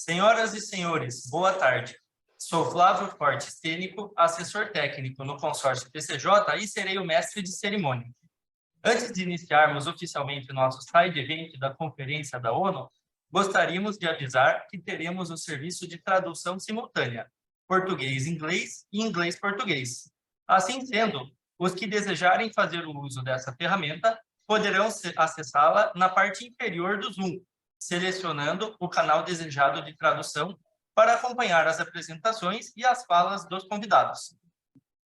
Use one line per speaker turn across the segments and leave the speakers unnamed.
Senhoras e senhores, boa tarde. Sou Flávio Forte Stênico, assessor técnico no consórcio PCJ e serei o mestre de cerimônia. Antes de iniciarmos oficialmente o nosso side event da Conferência da ONU, gostaríamos de avisar que teremos o serviço de tradução simultânea, português-inglês e inglês-português. Assim sendo, os que desejarem fazer o uso dessa ferramenta poderão acessá-la na parte inferior do Zoom, selecionando o canal desejado de tradução para acompanhar as apresentações e as falas dos convidados.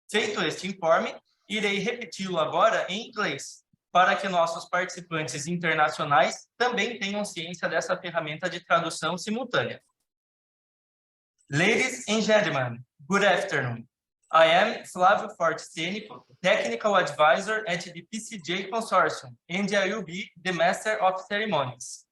Feito este informe, irei repeti-lo agora em inglês, para que nossos participantes internacionais também tenham ciência dessa ferramenta de tradução simultânea. Ladies and gentlemen, good afternoon. I am Flávio Forte Stênico, Technical Advisor at the PCJ Consortium, and I will be the Master of Ceremonies.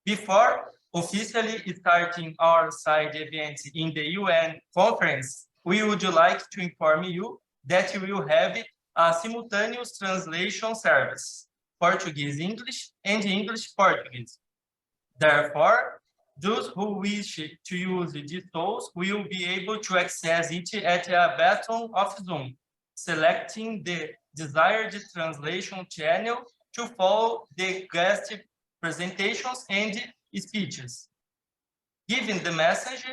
Before officially starting our side event in the UN conference, we would like to inform you that we will have a simultaneous translation service, Portuguese-English and English-Portuguese. Therefore, those who wish to use these tools will be able to access it at a button of Zoom, selecting the desired translation channel to follow the guest presentations and speeches. Given the message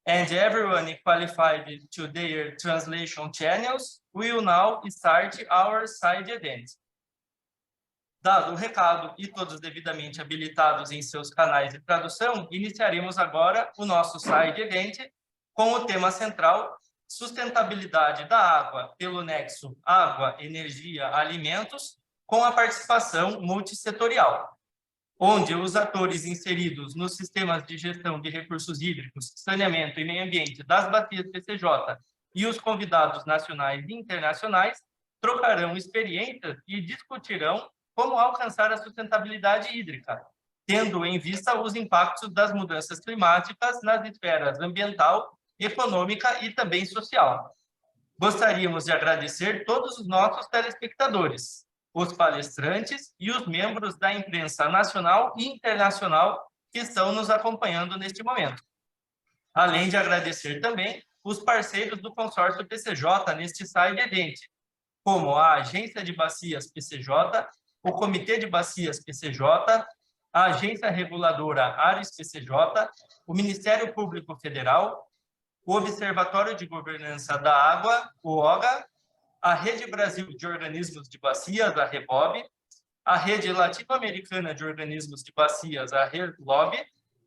and everyone qualified to their translation channels, we will now start our side event. Dado o recado e todos devidamente habilitados em seus canais de tradução, iniciaremos agora o nosso side event com o tema central sustentabilidade da água pelo nexo água, energia, alimentos, com a participação multissetorial, onde os atores inseridos nos sistemas de gestão de recursos hídricos, saneamento e meio ambiente das bacias PCJ e os convidados nacionais e internacionais trocarão experiências e discutirão como alcançar a sustentabilidade hídrica, tendo em vista os impactos das mudanças climáticas nas esferas ambiental, econômica e também social. Gostaríamos de agradecer todos os nossos telespectadores, os palestrantes e os membros da imprensa nacional e internacional que estão nos acompanhando neste momento. Além de agradecer também os parceiros do consórcio PCJ neste side event, como a Agência de Bacias PCJ, o Comitê de Bacias PCJ, a Agência Reguladora Ares PCJ, o Ministério Público Federal, o Observatório de Governança da Água, o OGA, a Rede Brasil de Organismos de Bacias, a REBOB, a Rede Latino-Americana de Organismos de Bacias, a RELOB,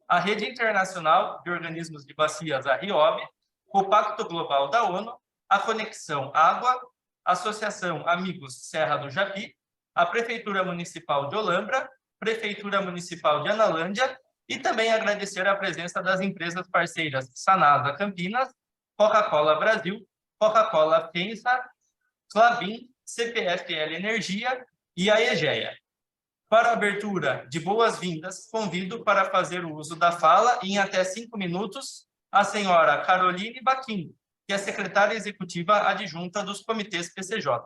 a Rede Internacional de Organismos de Bacias, a RIOB, o Pacto Global da ONU, a Conexão Água, a Associação Amigos Serra do Japi, a Prefeitura Municipal de Olambra, Prefeitura Municipal de Analândia, e também agradecer a presença das empresas parceiras Sanasa Campinas, Coca-Cola Brasil, Coca-Cola FEMSA, Klabin, CPFL Energia e a EGEA. Para a abertura de boas-vindas, convido para fazer o uso da fala em até 5 minutos a senhora Caroline Baquim, que é secretária executiva adjunta dos comitês PCJ.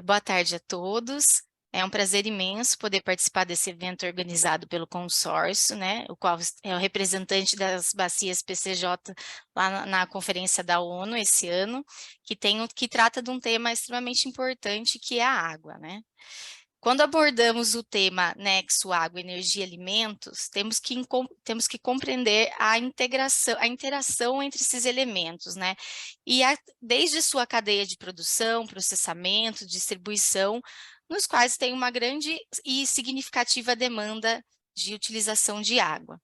Boa tarde a todos. É um prazer imenso poder participar desse evento organizado pelo consórcio, né, o qual é o representante das bacias PCJ lá na Conferência da ONU esse ano, que trata de um tema extremamente importante, que é a água, né? Quando abordamos o tema nexo água, energia e alimentos, temos que compreender a interação entre esses elementos, né? E desde sua cadeia de produção, processamento, distribuição, nos quais tem uma grande e significativa demanda de utilização de água.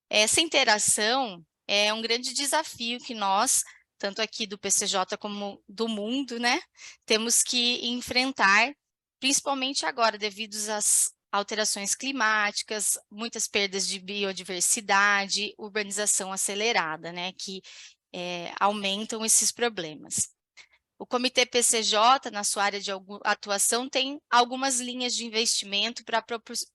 Essa interação é um grande desafio que nós, tanto aqui do PCJ como do mundo, né, temos que enfrentar, principalmente agora, devido às alterações climáticas, muitas perdas de biodiversidade, urbanização acelerada, né, que aumentam esses problemas. O Comitê PCJ, na sua área de atuação, tem algumas linhas de investimento para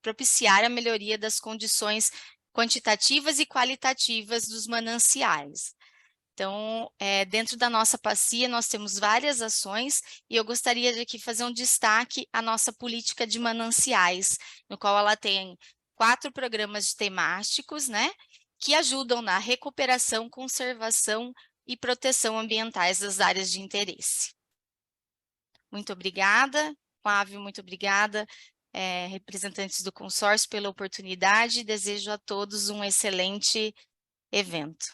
propiciar a melhoria das condições quantitativas e qualitativas dos mananciais. Então, dentro da nossa bacia, nós temos várias ações e eu gostaria de aqui fazer um destaque à nossa política de mananciais, no qual ela tem 4 programas temáticos, né, que ajudam na recuperação, conservação e proteção ambientais das áreas de interesse. Muito obrigada, Flávio, muito obrigada, representantes do consórcio, pela oportunidade. Desejo a todos um excelente evento.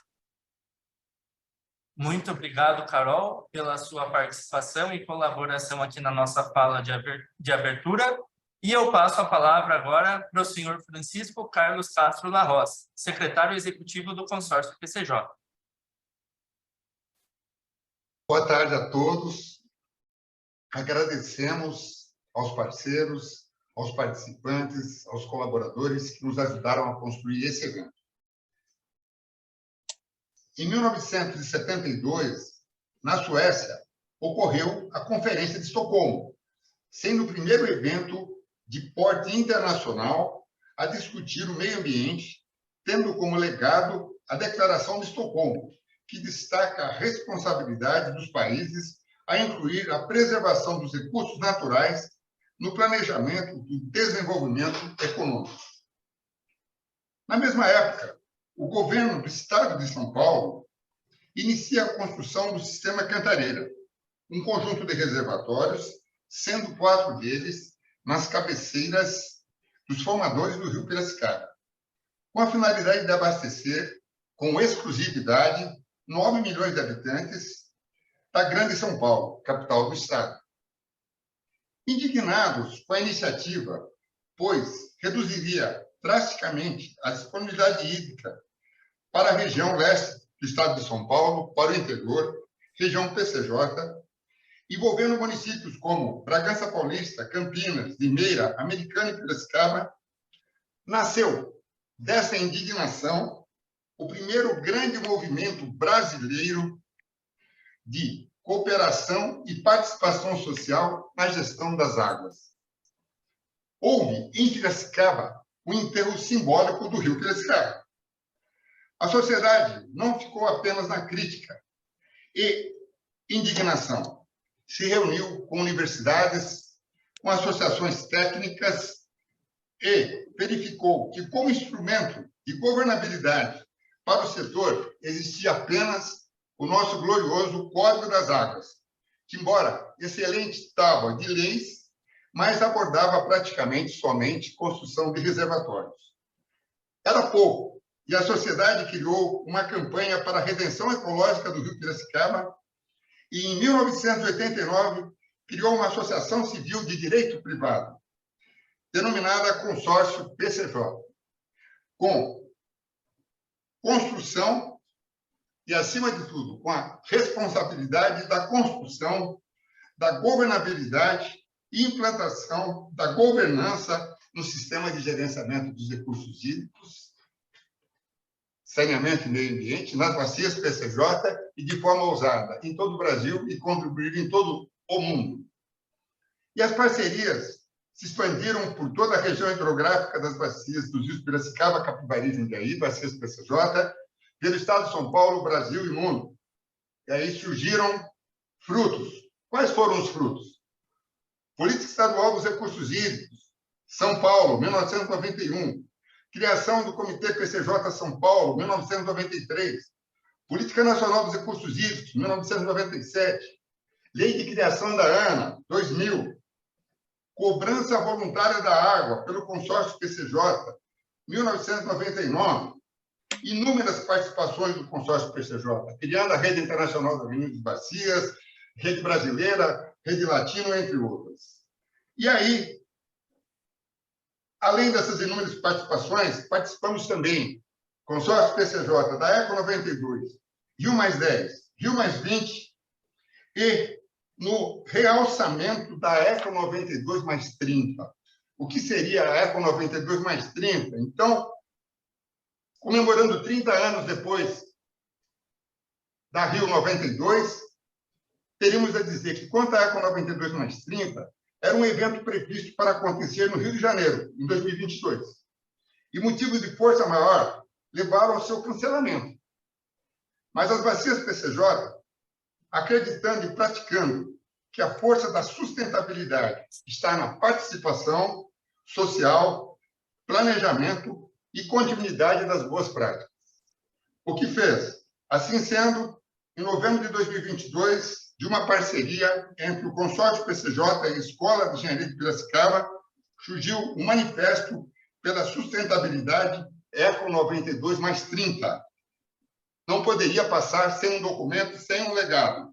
Muito obrigado, Carol, pela sua participação e colaboração aqui na nossa fala de abertura. E eu passo a palavra agora para o senhor Francisco Carlos Castro La Roça, secretário executivo do consórcio PCJ.
Boa tarde a todos. Agradecemos aos parceiros, aos participantes, aos colaboradores que nos ajudaram a construir esse evento. Em 1972, na Suécia, ocorreu a Conferência de Estocolmo, sendo o primeiro evento de porte internacional a discutir o meio ambiente, tendo como legado a Declaração de Estocolmo, que destaca a responsabilidade dos países a incluir a preservação dos recursos naturais no planejamento do desenvolvimento econômico. Na mesma época, o governo do estado de São Paulo inicia a construção do Sistema Cantareira, um conjunto de reservatórios, sendo 4 deles nas cabeceiras dos formadores do Rio Piracicaba, com a finalidade de abastecer, com exclusividade, 9 milhões de habitantes da Grande São Paulo, capital do estado. Indignados com a iniciativa, pois reduziria drasticamente a disponibilidade hídrica para a região leste do estado de São Paulo, para o interior, região PCJ, envolvendo municípios como Bragança Paulista, Campinas, Limeira, Americana e Piracicaba, nasceu dessa indignação o primeiro grande movimento brasileiro de cooperação e participação social na gestão das águas. Houve, em Piracicaba, o enterro simbólico do Rio Piracicaba. A sociedade não ficou apenas na crítica e indignação. Se reuniu com universidades, com associações técnicas e verificou que, como instrumento de governabilidade para o setor, existia apenas o nosso glorioso Código das Águas, que, embora excelente tábua de leis, mas abordava praticamente somente construção de reservatórios. Era pouco, e a sociedade criou uma campanha para a redenção ecológica do Rio Piracicaba e, em 1989, criou uma associação civil de direito privado, denominada Consórcio PCJ, com construção e, acima de tudo, com a responsabilidade da construção, da governabilidade e implantação da governança no sistema de gerenciamento dos recursos hídricos, saneamento e meio ambiente, nas bacias PCJ e de forma ousada em todo o Brasil e contribuir em todo o mundo. E as parcerias se expandiram por toda a região hidrográfica das bacias dos rios Piracicaba, Capivari e Jundiaí, bacias PCJ, pelo estado de São Paulo, Brasil e mundo. E aí surgiram frutos. Quais foram os frutos? Política Estadual dos Recursos Hídricos, São Paulo, 1991. Criação do Comitê PCJ São Paulo, 1993. Política Nacional dos Recursos Hídricos, 1997. Lei de Criação da ANA, 2000. Cobrança Voluntária da Água pelo Consórcio PCJ, 1999. Inúmeras participações do Consórcio PCJ, criando a Rede Internacional das Meninas de Bacias, Rede Brasileira, Rede Latino, entre outras. E aí, além dessas inúmeras participações, participamos também, Consórcio PCJ, da ECO 92, Rio Mais 10, Rio Mais 20, e no realçamento da ECO 92 mais 30. O que seria a ECO 92 mais 30? Então, comemorando 30 anos depois da Rio 92, teríamos a dizer que, quanto à ECO 92 mais 30, era um evento previsto para acontecer no Rio de Janeiro, em 2022. E motivos de força maior levaram ao seu cancelamento. Mas as bacias PCJ, acreditando e praticando que a força da sustentabilidade está na participação social, planejamento e continuidade das boas práticas. o que fez. Assim sendo, em novembro de 2022, de uma parceria entre o consórcio PCJ e a Escola de Engenharia de Piracicaba, surgiu um manifesto pela sustentabilidade Eco 92 mais 30. Não poderia passar sem um documento, sem um legado.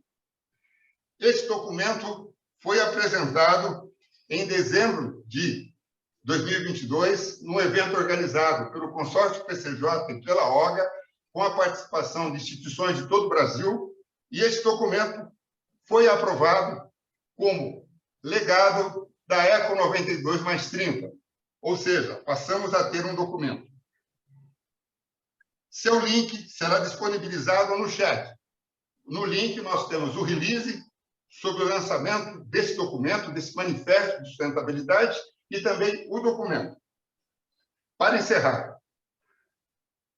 Esse documento foi apresentado em dezembro de 2022, num evento organizado pelo consórcio PCJ e pela OGA, com a participação de instituições de todo o Brasil, e esse documento foi aprovado como legado da Eco 92 mais 30, ou seja, passamos a ter um documento. Seu link será disponibilizado no chat. No link nós temos o release sobre o lançamento desse documento, desse manifesto de sustentabilidade, e também o documento. Para encerrar,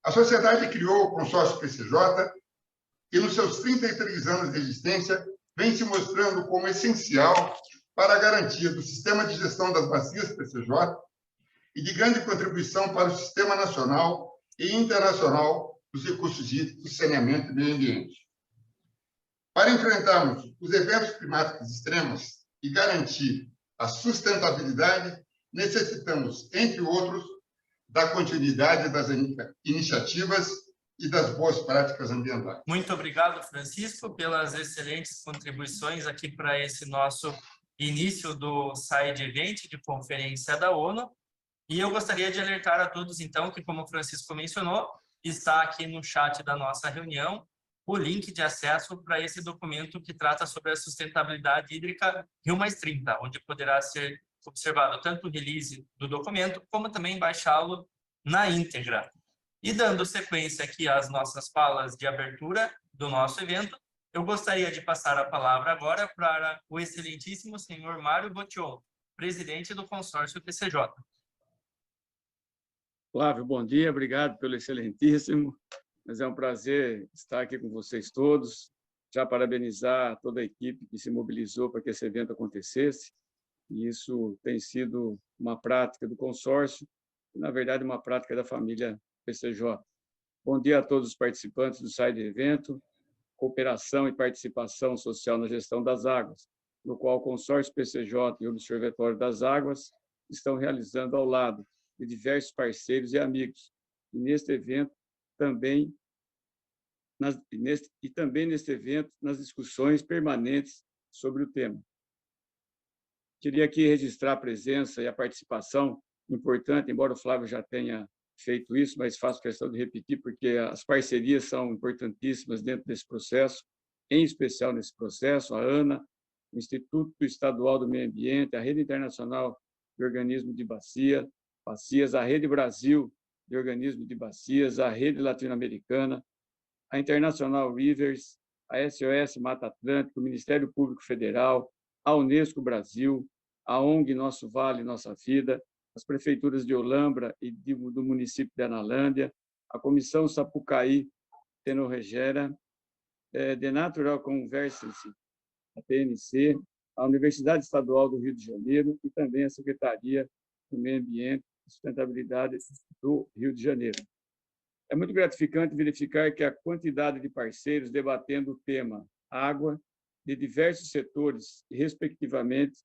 a sociedade criou o consórcio PCJ e, nos seus 33 anos de existência, vem se mostrando como essencial para a garantia do sistema de gestão das bacias PCJ e de grande contribuição para o sistema nacional e internacional dos recursos hídricos, saneamento e meio ambiente. Para enfrentarmos os eventos climáticos extremos e garantir a sustentabilidade, necessitamos, entre outros, da continuidade das iniciativas e das boas práticas ambientais.
Muito obrigado, Francisco, pelas excelentes contribuições aqui para esse nosso início do Side Event de conferência da ONU. E eu gostaria de alertar a todos, então, que, como o Francisco mencionou, está aqui no chat da nossa reunião o link de acesso para esse documento que trata sobre a sustentabilidade hídrica Rio mais 30, onde poderá ser observado tanto o release do documento, como também baixá-lo na íntegra. E dando sequência aqui às nossas falas de abertura do nosso evento, eu gostaria de passar a palavra agora para o excelentíssimo senhor Mário Botion, presidente do consórcio PCJ.
Flávio, bom dia, obrigado pelo excelentíssimo. Mas é um prazer estar aqui com vocês todos, já parabenizar toda a equipe que se mobilizou para que esse evento acontecesse, e isso tem sido uma prática do consórcio, na verdade uma prática da família PCJ. Bom dia a todos os participantes do Side Evento, Cooperação e Participação Social na Gestão das Águas, no qual o consórcio PCJ e o Observatório das Águas estão realizando ao lado de diversos parceiros e amigos. E neste evento, também neste evento, nas discussões permanentes sobre o tema. Queria aqui registrar a presença e a participação importante, embora o Flávio já tenha feito isso, mas faço questão de repetir, porque as parcerias são importantíssimas dentro desse processo, em especial nesse processo, a ANA, o Instituto Estadual do Meio Ambiente, a Rede Internacional de Organismos de Bacias, a Rede Brasil de Organismos de Bacias, a Rede Latino-Americana, a International Rivers, a SOS Mata Atlântica, o Ministério Público Federal, a Unesco Brasil, a ONG Nosso Vale, Nossa Vida, as prefeituras de Olambra e do município de Analândia, a Comissão Sapucaí Tenorregera, The Natural Conservancy, a PNC, a Universidade Estadual do Rio de Janeiro e também a Secretaria do Meio Ambiente e Sustentabilidade do Rio de Janeiro. É muito gratificante verificar que a quantidade de parceiros debatendo o tema água de diversos setores, respectivamente,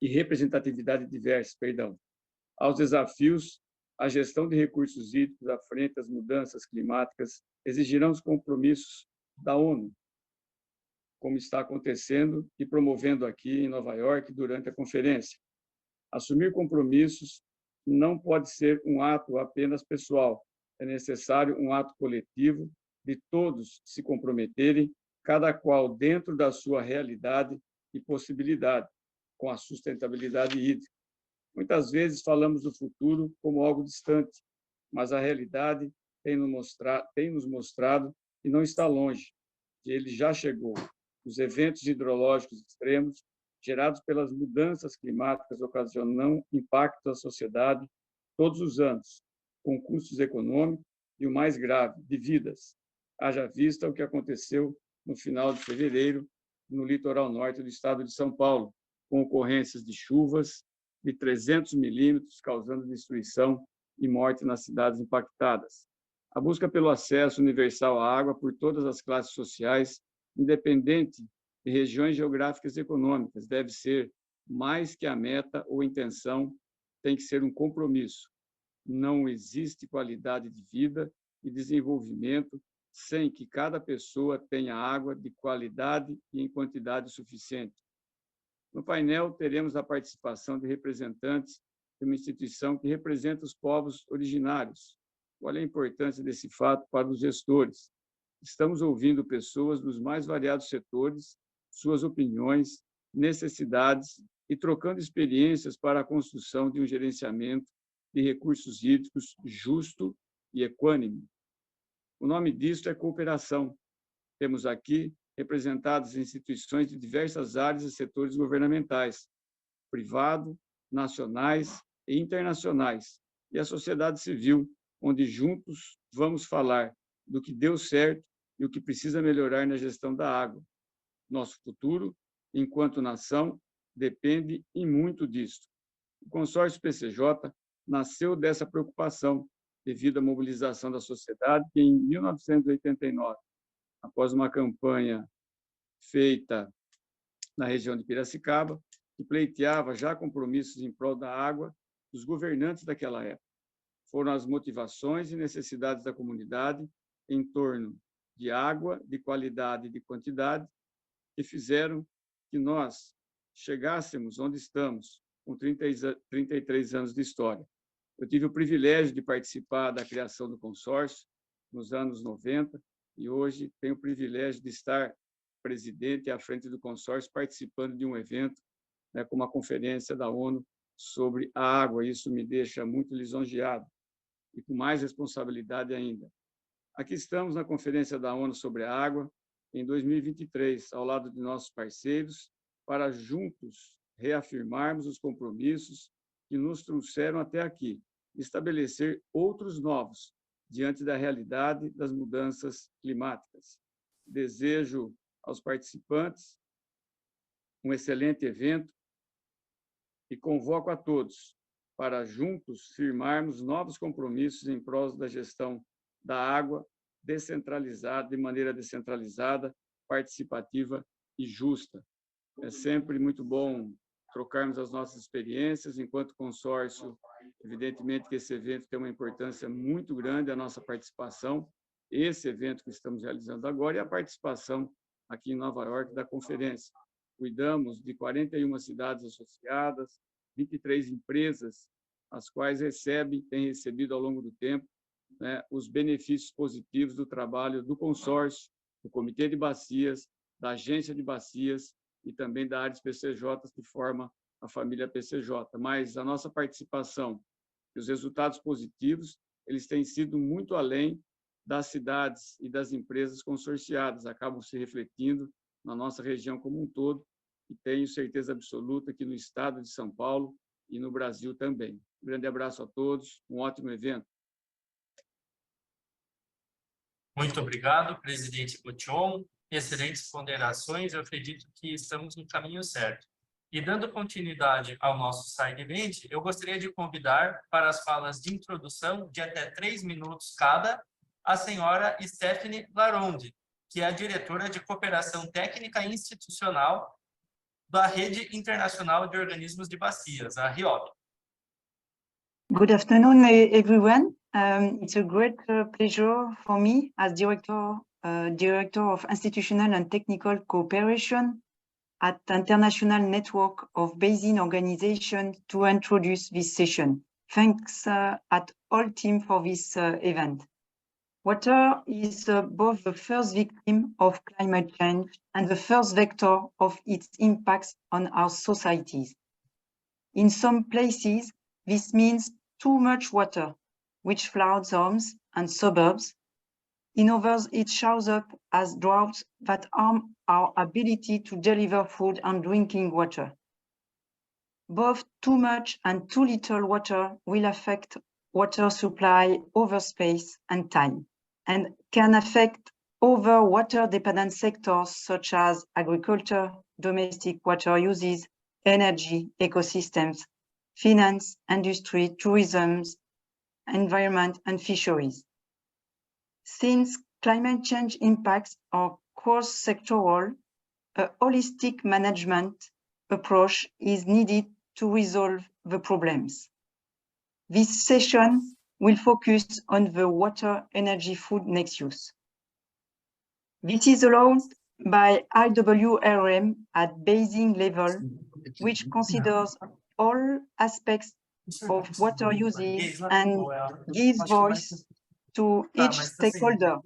e representatividade diversa, aos desafios, a gestão de recursos hídricos à frente das mudanças climáticas exigirão os compromissos da ONU, como está acontecendo e promovendo aqui em Nova York durante a conferência. Assumir compromissos não pode ser um ato apenas pessoal, é necessário um ato coletivo de todos se comprometerem, cada qual dentro da sua realidade e possibilidade, com a sustentabilidade hídrica. Muitas vezes falamos do futuro como algo distante, mas a realidade tem nos mostrado que não está longe, que ele já chegou. Os eventos hidrológicos extremos, gerados pelas mudanças climáticas, ocasionam impacto à sociedade todos os anos, com custos econômicos e, o mais grave, de vidas. Haja vista o que aconteceu no final de fevereiro, no litoral norte do estado de São Paulo, com ocorrências de chuvas de 300 milímetros, causando destruição e morte nas cidades impactadas. A busca pelo acesso universal à água por todas as classes sociais, independente de regiões geográficas e econômicas, deve ser mais que a meta ou intenção, tem que ser um compromisso. Não existe qualidade de vida e desenvolvimento sem que cada pessoa tenha água de qualidade e em quantidade suficiente. No painel, teremos a participação de representantes de uma instituição que representa os povos originários. Qual é a importância desse fato para os gestores? Estamos ouvindo pessoas dos mais variados setores, suas opiniões, necessidades e trocando experiências para a construção de um gerenciamento de recursos hídricos justo e equânime. O nome disto é cooperação. Temos aqui representadas instituições de diversas áreas e setores governamentais, privado, nacionais e internacionais, e a sociedade civil, onde juntos vamos falar do que deu certo e o que precisa melhorar na gestão da água. Nosso futuro, enquanto nação, depende e muito disto. O consórcio PCJ nasceu dessa preocupação, devido à mobilização da sociedade, que em 1989, após uma campanha feita na região de Piracicaba, que pleiteava já compromissos em prol da água dos governantes daquela época. Foram as motivações e necessidades da comunidade em torno de água, de qualidade e de quantidade, que fizeram que nós chegássemos onde estamos, com 33 anos de história. Eu tive o privilégio de participar da criação do consórcio nos anos 90 e hoje tenho o privilégio de estar presidente à frente do consórcio, participando de um evento, né, como a Conferência da ONU sobre a água. Isso me deixa muito lisonjeado e com mais responsabilidade ainda. Aqui estamos na Conferência da ONU sobre a água, em 2023, ao lado de nossos parceiros, para juntos reafirmarmos os compromissos que nos trouxeram até aqui, estabelecer outros novos diante da realidade das mudanças climáticas. Desejo aos participantes um excelente evento e convoco a todos para juntos firmarmos novos compromissos em prol da gestão da água descentralizada, de maneira descentralizada, participativa e justa. É sempre muito bom trocarmos as nossas experiências enquanto consórcio. Evidentemente que esse evento tem uma importância muito grande, a nossa participação, esse evento que estamos realizando agora e a participação aqui em Nova York da conferência. Cuidamos de 41 cidades associadas, 23 empresas, as quais têm recebido ao longo do tempo, né, os benefícios positivos do trabalho do consórcio, do Comitê de Bacias, da Agência de Bacias e também da área de PCJ que forma a família PCJ. Mas a nossa participação e os resultados positivos, eles têm sido muito além das cidades e das empresas consorciadas, acabam se refletindo na nossa região como um todo e tenho certeza absoluta que no estado de São Paulo e no Brasil também. Um grande abraço a todos, um ótimo evento.
Muito obrigado, presidente Botion. Excelentes ponderações, eu acredito que estamos no caminho certo. E dando continuidade ao nosso side event, eu gostaria de convidar para as falas de introdução de até 3 minutos cada, a senhora Stephanie Laronde, que é a diretora de Cooperação Técnica e Institucional da Rede Internacional de Organismos de Bacias, a RIOB.
Good afternoon, everyone. It's a great pleasure for me as Director of Institutional and Technical Cooperation at the International Network of Basin Organizations to introduce this session. Thanks at all team for this event. Water is both the first victim of climate change and the first vector of its impacts on our societies. In some places, this means too much water, which floods homes and suburbs. In others, it shows up as droughts that harm our ability to deliver food and drinking water. Both too much and too little water will affect water supply over space and time, and can affect other water-dependent sectors such as agriculture, domestic water uses, energy, ecosystems, finance, industry, tourism, environment, and fisheries. Since climate change impacts are cross-sectoral, a holistic management approach is needed to resolve the problems. This session will focus on the water, energy, food nexus. This is allowed by IWRM at basing level, which considers all aspects of water usage and gives voice to each stakeholder.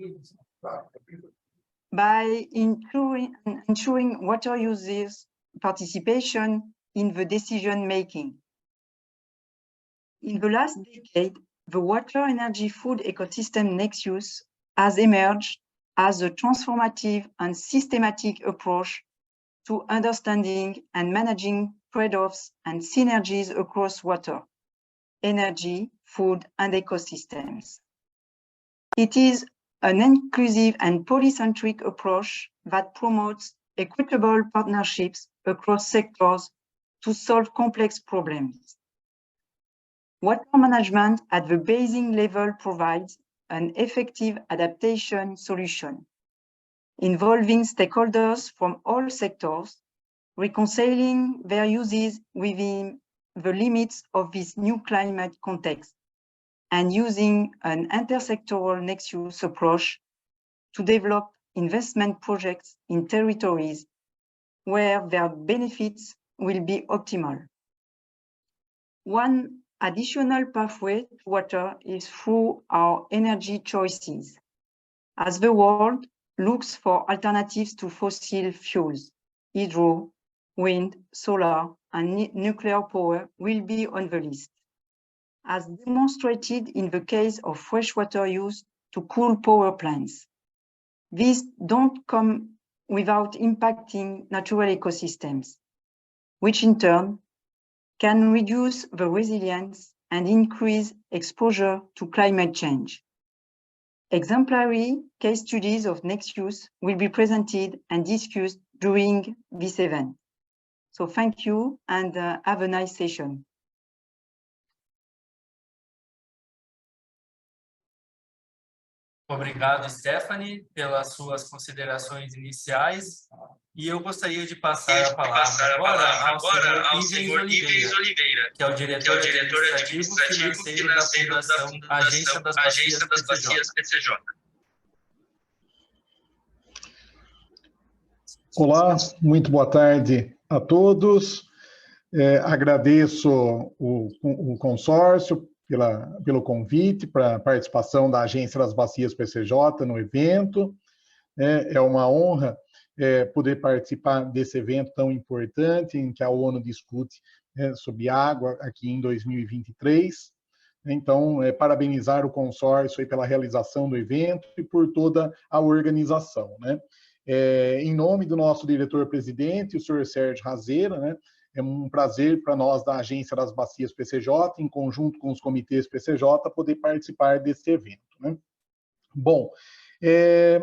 By ensuring water users' participation in the decision-making. In the last decade, the water, energy, food ecosystem nexus has emerged as a transformative and systematic approach to understanding and managing trade-offs and synergies across water, energy, food, and ecosystems. It is an inclusive and polycentric approach that promotes equitable partnerships across sectors to solve complex problems. Water management at the basing level provides an effective adaptation solution, involving stakeholders from all sectors, reconciling their uses within the limits of this new climate context, and using an intersectoral nexus approach to develop investment projects in territories where their benefits will be optimal. One additional pathway to water is through our energy choices. As the world looks for alternatives to fossil fuels, hydro, wind, solar, and nuclear power will be on the list. As demonstrated in the case of freshwater use to cool power plants. These don't come without impacting natural ecosystems, which in turn can reduce the resilience and increase exposure to climate change. Exemplary case studies of nexus will be presented and discussed during this event. So thank you and have a nice session.
Obrigado, Stephanie, pelas suas considerações iniciais. E eu gostaria de passar a palavra agora ao senhor Ivens Oliveira, que é o diretor administrativo financeiro da Fundação Agência das Bacias PCJ.
Olá, muito boa tarde a todos. Agradeço o consórcio pelo convite para a participação da Agência das Bacias PCJ no evento. É uma honra poder participar desse evento tão importante em que a ONU discute sobre água aqui em 2023. Então, parabenizar o consórcio aí pela realização do evento e por toda a organização, né? Em nome do nosso diretor-presidente, o senhor Sérgio Razeira, né? É um prazer para nós da Agência das Bacias PCJ, em conjunto com os comitês PCJ, poder participar desse evento, né? Bom,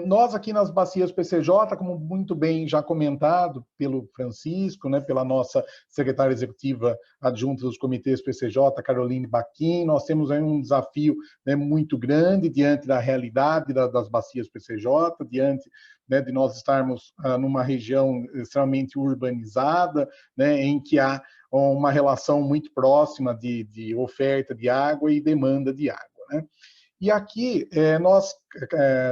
nós aqui nas Bacias PCJ, como muito bem já comentado pelo Francisco, né, pela nossa secretária executiva adjunta dos comitês PCJ, Caroline Baquim, nós temos aí um desafio, né, muito grande diante da realidade das Bacias PCJ, diante, né, de nós estarmos numa região extremamente urbanizada, né, em que há uma relação muito próxima de oferta de água e demanda de água, né? E aqui nós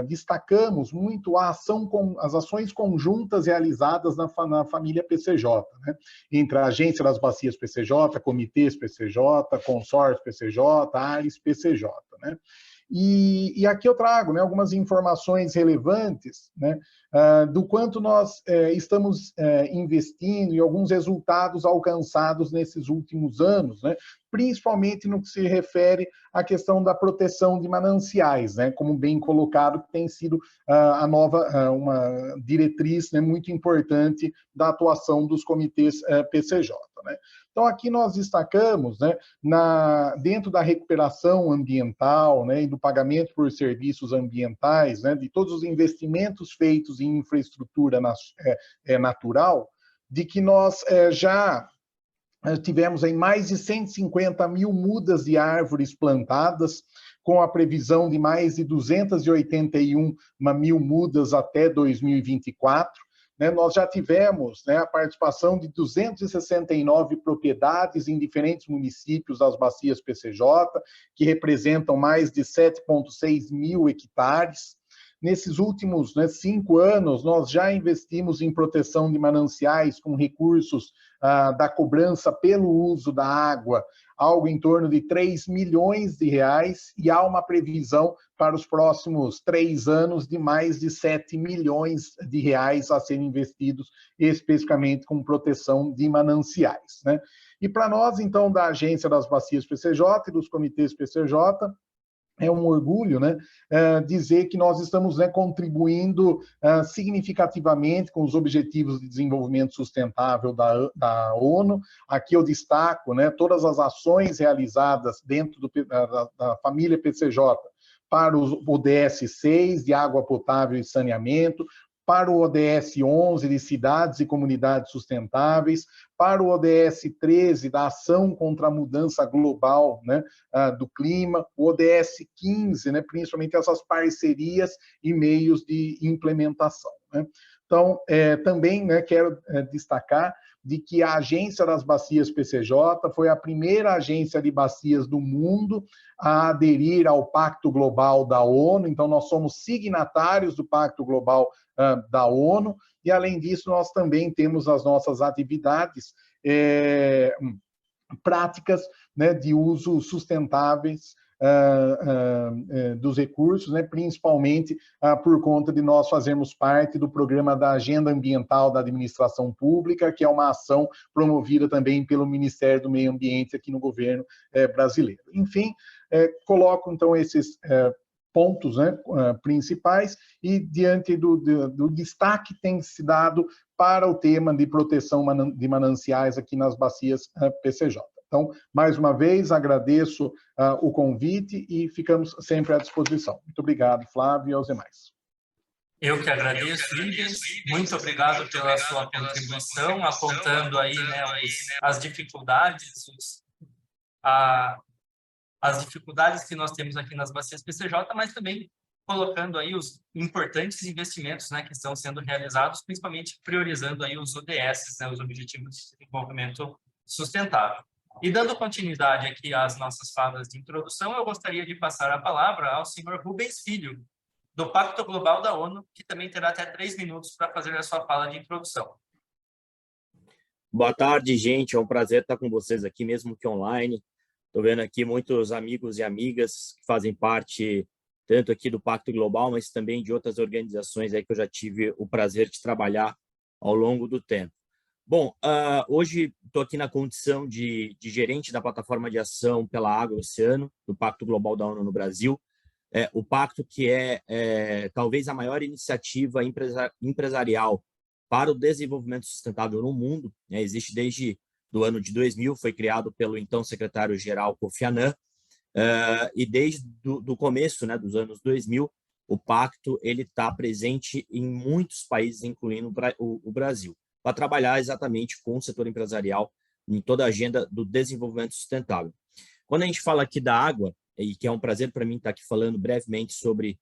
destacamos muito as ações conjuntas realizadas na família PCJ, né? Entre a Agência das Bacias PCJ, Comitês PCJ, Consórcio PCJ, Ares PCJ, né? E aqui eu trago, né, algumas informações relevantes, né, do quanto nós estamos investindo e alguns resultados alcançados nesses últimos anos, né, principalmente no que se refere à questão da proteção de mananciais, né, como bem colocado, que tem sido uma diretriz, né, muito importante da atuação dos comitês PCJ, né. Então, aqui nós destacamos, né, dentro da recuperação ambiental, né, e do pagamento por serviços ambientais, né, de todos os investimentos feitos em infraestrutura natural, de que nós já tivemos aí mais de 150 mil mudas de árvores plantadas, com a previsão de mais de 281 mil mudas até 2024. Né? Nós já tivemos, né, a participação de 269 propriedades em diferentes municípios das bacias PCJ, que representam mais de 7,6 mil hectares. Nesses últimos 5 anos, nós já investimos em proteção de mananciais com recursos da cobrança pelo uso da água, algo em torno de 3 milhões de reais, e há uma previsão para os próximos 3 anos de mais de 7 milhões de reais a serem investidos especificamente com proteção de mananciais. Né? E para nós, então, da Agência das Bacias PCJ e dos comitês PCJ, é um orgulho, né, dizer que nós estamos, né, contribuindo significativamente com os Objetivos de Desenvolvimento Sustentável da ONU. Aqui eu destaco, né, todas as ações realizadas dentro da família PCJ para o ODS 6, de água potável e saneamento, para o ODS 11, de cidades e comunidades sustentáveis, para o ODS 13, da ação contra a mudança global, né, do clima, o ODS 15, né, principalmente essas parcerias e meios de implementação. Né. Então, também, né, quero destacar de que a Agência das Bacias PCJ foi a primeira agência de bacias do mundo a aderir ao Pacto Global da ONU. Então, nós somos signatários do Pacto Global da ONU, e, além disso, nós também temos as nossas atividades práticas, né, de uso sustentáveis dos recursos, né, principalmente por conta de nós fazermos parte do programa da Agenda Ambiental da Administração Pública, que é uma ação promovida também pelo Ministério do Meio Ambiente aqui no governo brasileiro. Enfim, coloco então esses pontos, né, principais, e diante do destaque que tem se dado para o tema de proteção de mananciais aqui nas bacias PCJ. Então, mais uma vez, agradeço o convite e ficamos sempre à disposição. Muito obrigado, Flávio, e aos demais.
Eu que agradeço, Ibens. Muito obrigado pela sua contribuição, apontando aí, né, as dificuldades, as dificuldades que nós temos aqui nas bacias PCJ, mas também colocando aí os importantes investimentos, né, que estão sendo realizados, principalmente priorizando aí os ODS, né, os Objetivos de Desenvolvimento Sustentável. E dando continuidade aqui às nossas falas de introdução, eu gostaria de passar a palavra ao senhor Rubens Filho, do Pacto Global da ONU, que também terá até 3 minutos para fazer a sua fala de introdução.
Boa tarde, gente. É um prazer estar com vocês aqui, mesmo que online. Estou vendo aqui muitos amigos e amigas que fazem parte tanto aqui do Pacto Global, mas também de outras organizações aí que eu já tive o prazer de trabalhar ao longo do tempo. Bom, hoje estou aqui na condição de gerente da plataforma de ação pela água e oceano, do Pacto Global da ONU no Brasil. O pacto que é talvez a maior iniciativa empresarial para o desenvolvimento sustentável no mundo, né? Existe desde do ano de 2000, foi criado pelo então secretário-geral Kofi Annan, e desde do começo, né, dos anos 2000, o pacto ele está presente em muitos países, incluindo o Brasil, para trabalhar exatamente com o setor empresarial em toda a agenda do desenvolvimento sustentável. Quando a gente fala aqui da água, e que é um prazer para mim estar aqui falando brevemente sobre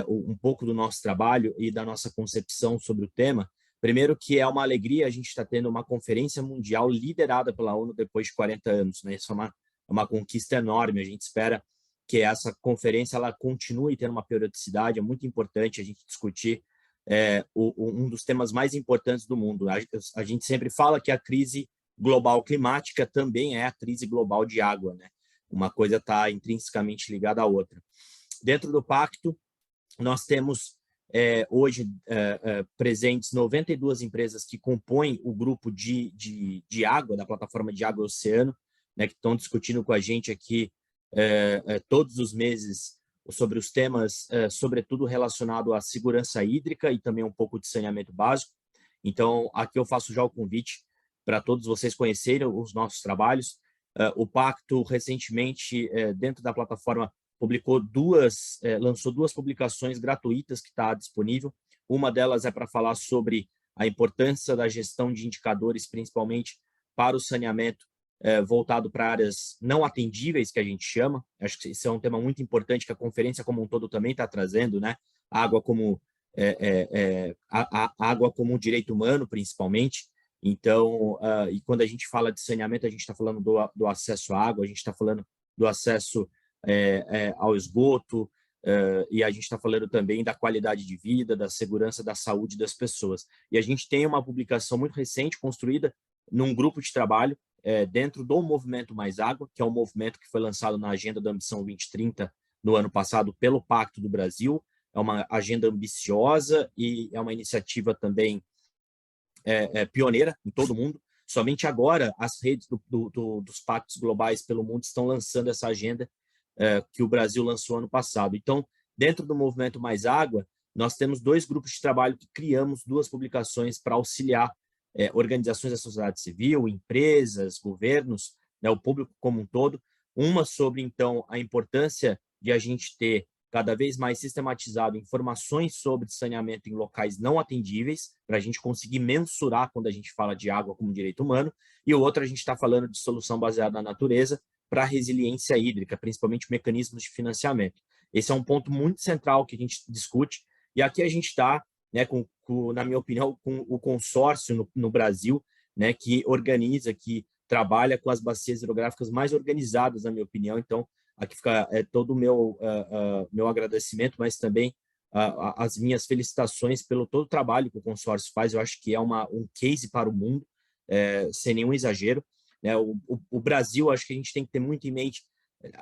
um pouco do nosso trabalho e da nossa concepção sobre o tema, primeiro que é uma alegria a gente estar tendo uma conferência mundial liderada pela ONU depois de 40 anos, né? Isso é uma conquista enorme. A gente espera que essa conferência ela continue tendo uma periodicidade. É muito importante a gente discutir um dos temas mais importantes do mundo. A gente sempre fala que a crise global climática também é a crise global de água, né? Uma coisa está intrinsecamente ligada à outra. Dentro do pacto, nós temos hoje presentes 92 empresas que compõem o grupo de água, da plataforma de água e oceano, né, que estão discutindo com a gente aqui todos os meses sobre os temas, sobretudo relacionado à segurança hídrica e também um pouco de saneamento básico. Então, aqui eu faço já o convite para todos vocês conhecerem os nossos trabalhos. O Pacto, recentemente, dentro da plataforma, lançou 2 publicações gratuitas que está disponível. Uma delas é para falar sobre a importância da gestão de indicadores, principalmente para o saneamento voltado para áreas não atendíveis, que a gente chama. Acho que isso é um tema muito importante que a conferência como um todo também está trazendo, né? Água como água como um direito humano, principalmente. Então, e quando a gente fala de saneamento, a gente está falando do acesso à água, a gente está falando do acesso ao esgoto, e a gente está falando também da qualidade de vida, da segurança, da saúde das pessoas. E a gente tem uma publicação muito recente, construída num grupo de trabalho dentro do Movimento Mais Água, que é um movimento que foi lançado na Agenda da Ambição 2030 no ano passado pelo Pacto do Brasil. É uma agenda ambiciosa e é uma iniciativa também pioneira em todo o mundo. Somente agora as redes dos pactos globais pelo mundo estão lançando essa agenda que o Brasil lançou ano passado. Então, dentro do Movimento Mais Água, nós temos 2 grupos de trabalho que criamos 2 publicações para auxiliar organizações da sociedade civil, empresas, governos, né, o público como um todo. Uma sobre, então, a importância de a gente ter cada vez mais sistematizado informações sobre saneamento em locais não atendíveis, para a gente conseguir mensurar quando a gente fala de água como direito humano, e o outro a gente está falando de solução baseada na natureza para a resiliência hídrica, principalmente mecanismos de financiamento. Esse é um ponto muito central que a gente discute, e aqui a gente está, né, na minha opinião, com o consórcio no Brasil, né, que organiza, que trabalha com as bacias hidrográficas mais organizadas, na minha opinião. Então, aqui fica todo o meu agradecimento, mas também as minhas felicitações pelo todo o trabalho que o consórcio faz. Eu acho que é um case para o mundo, sem nenhum exagero. Né? O Brasil, acho que a gente tem que ter muito em mente,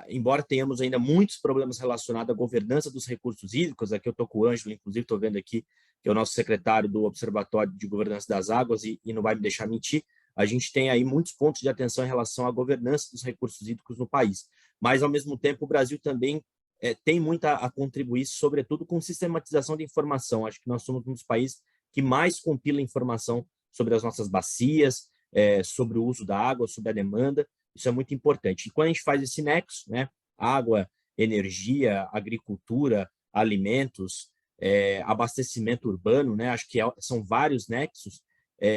embora tenhamos ainda muitos problemas relacionados à governança dos recursos hídricos. Aqui eu estou com o Ângelo, inclusive estou vendo aqui, que é o nosso secretário do Observatório de Governança das Águas, e não vai me deixar mentir. A gente tem aí muitos pontos de atenção em relação à governança dos recursos hídricos no país. Mas, ao mesmo tempo, o Brasil também tem muito a contribuir, sobretudo com sistematização de informação. Acho que nós somos um dos países que mais compila informação sobre as nossas bacias, sobre o uso da água, sobre a demanda. Isso é muito importante. E quando a gente faz esse nexo, né, água, energia, agricultura, alimentos, abastecimento urbano, né, acho que são vários nexos,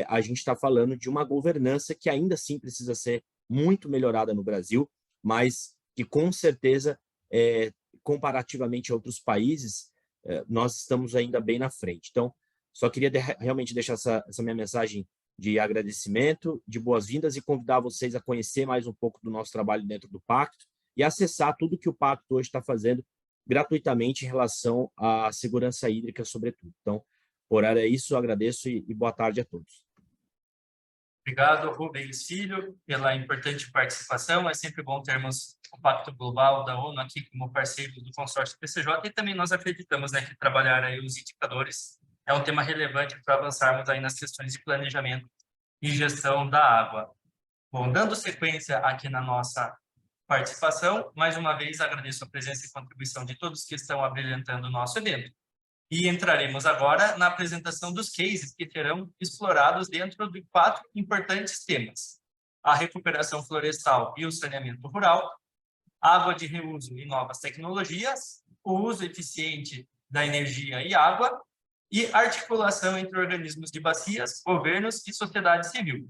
a gente está falando de uma governança que ainda assim precisa ser muito melhorada no Brasil, mas que com certeza, comparativamente a outros países, nós estamos ainda bem na frente. Então, só queria realmente deixar essa minha mensagem de agradecimento, de boas-vindas, e convidar vocês a conhecer mais um pouco do nosso trabalho dentro do Pacto e acessar tudo que o Pacto hoje está fazendo gratuitamente em relação à segurança hídrica, sobretudo. Então, por hora é isso, eu agradeço e boa tarde a todos.
Obrigado, Rubens Filho, pela importante participação. É sempre bom termos o Pacto Global da ONU aqui como parceiro do consórcio PCJ, e também nós acreditamos, né, que trabalhar aí os indicadores é um tema relevante para avançarmos aí nas questões de planejamento e gestão da água. Bom, dando sequência aqui na nossa participação, mais uma vez agradeço a presença e contribuição de todos que estão abrilhantando o nosso evento. E entraremos agora na apresentação dos cases que serão explorados dentro de 4 importantes temas: a recuperação florestal e o saneamento rural, água de reuso e novas tecnologias, o uso eficiente da energia e água, e articulação entre organismos de bacias, governos e sociedade civil.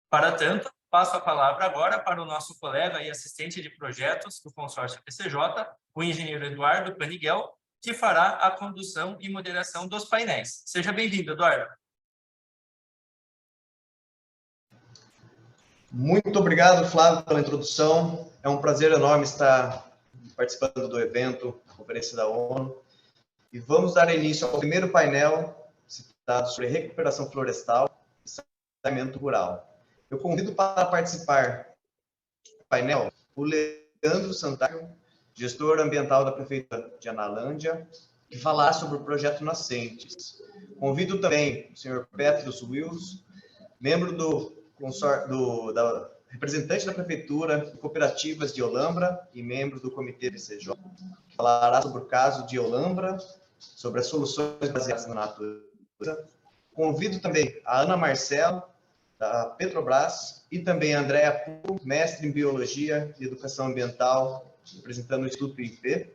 Para tanto, passo a palavra agora para o nosso colega e assistente de projetos do consórcio PCJ, o engenheiro Eduardo Paniguel, que fará a condução e moderação dos painéis. Seja bem-vindo, Eduardo.
Muito obrigado, Flávio, pela introdução. É um prazer enorme estar participando do evento, Conferência da ONU. E vamos dar início ao primeiro painel citado sobre recuperação florestal e saneamento rural. Eu convido para participar do painel o Leandro Santaio, gestor ambiental da Prefeitura de Analândia, que falará sobre o projeto Nascentes. Convido também o senhor Petrus Wills, membro representante da Prefeitura de Cooperativas de Olambra e membro do Comitê PCJ, que falará sobre o caso de Olambra, sobre as soluções baseadas na natureza. Convido também a Ana Marcelo, da Petrobras, e também a Andréa Puro, mestre em Biologia e Educação Ambiental, representando o Instituto IP,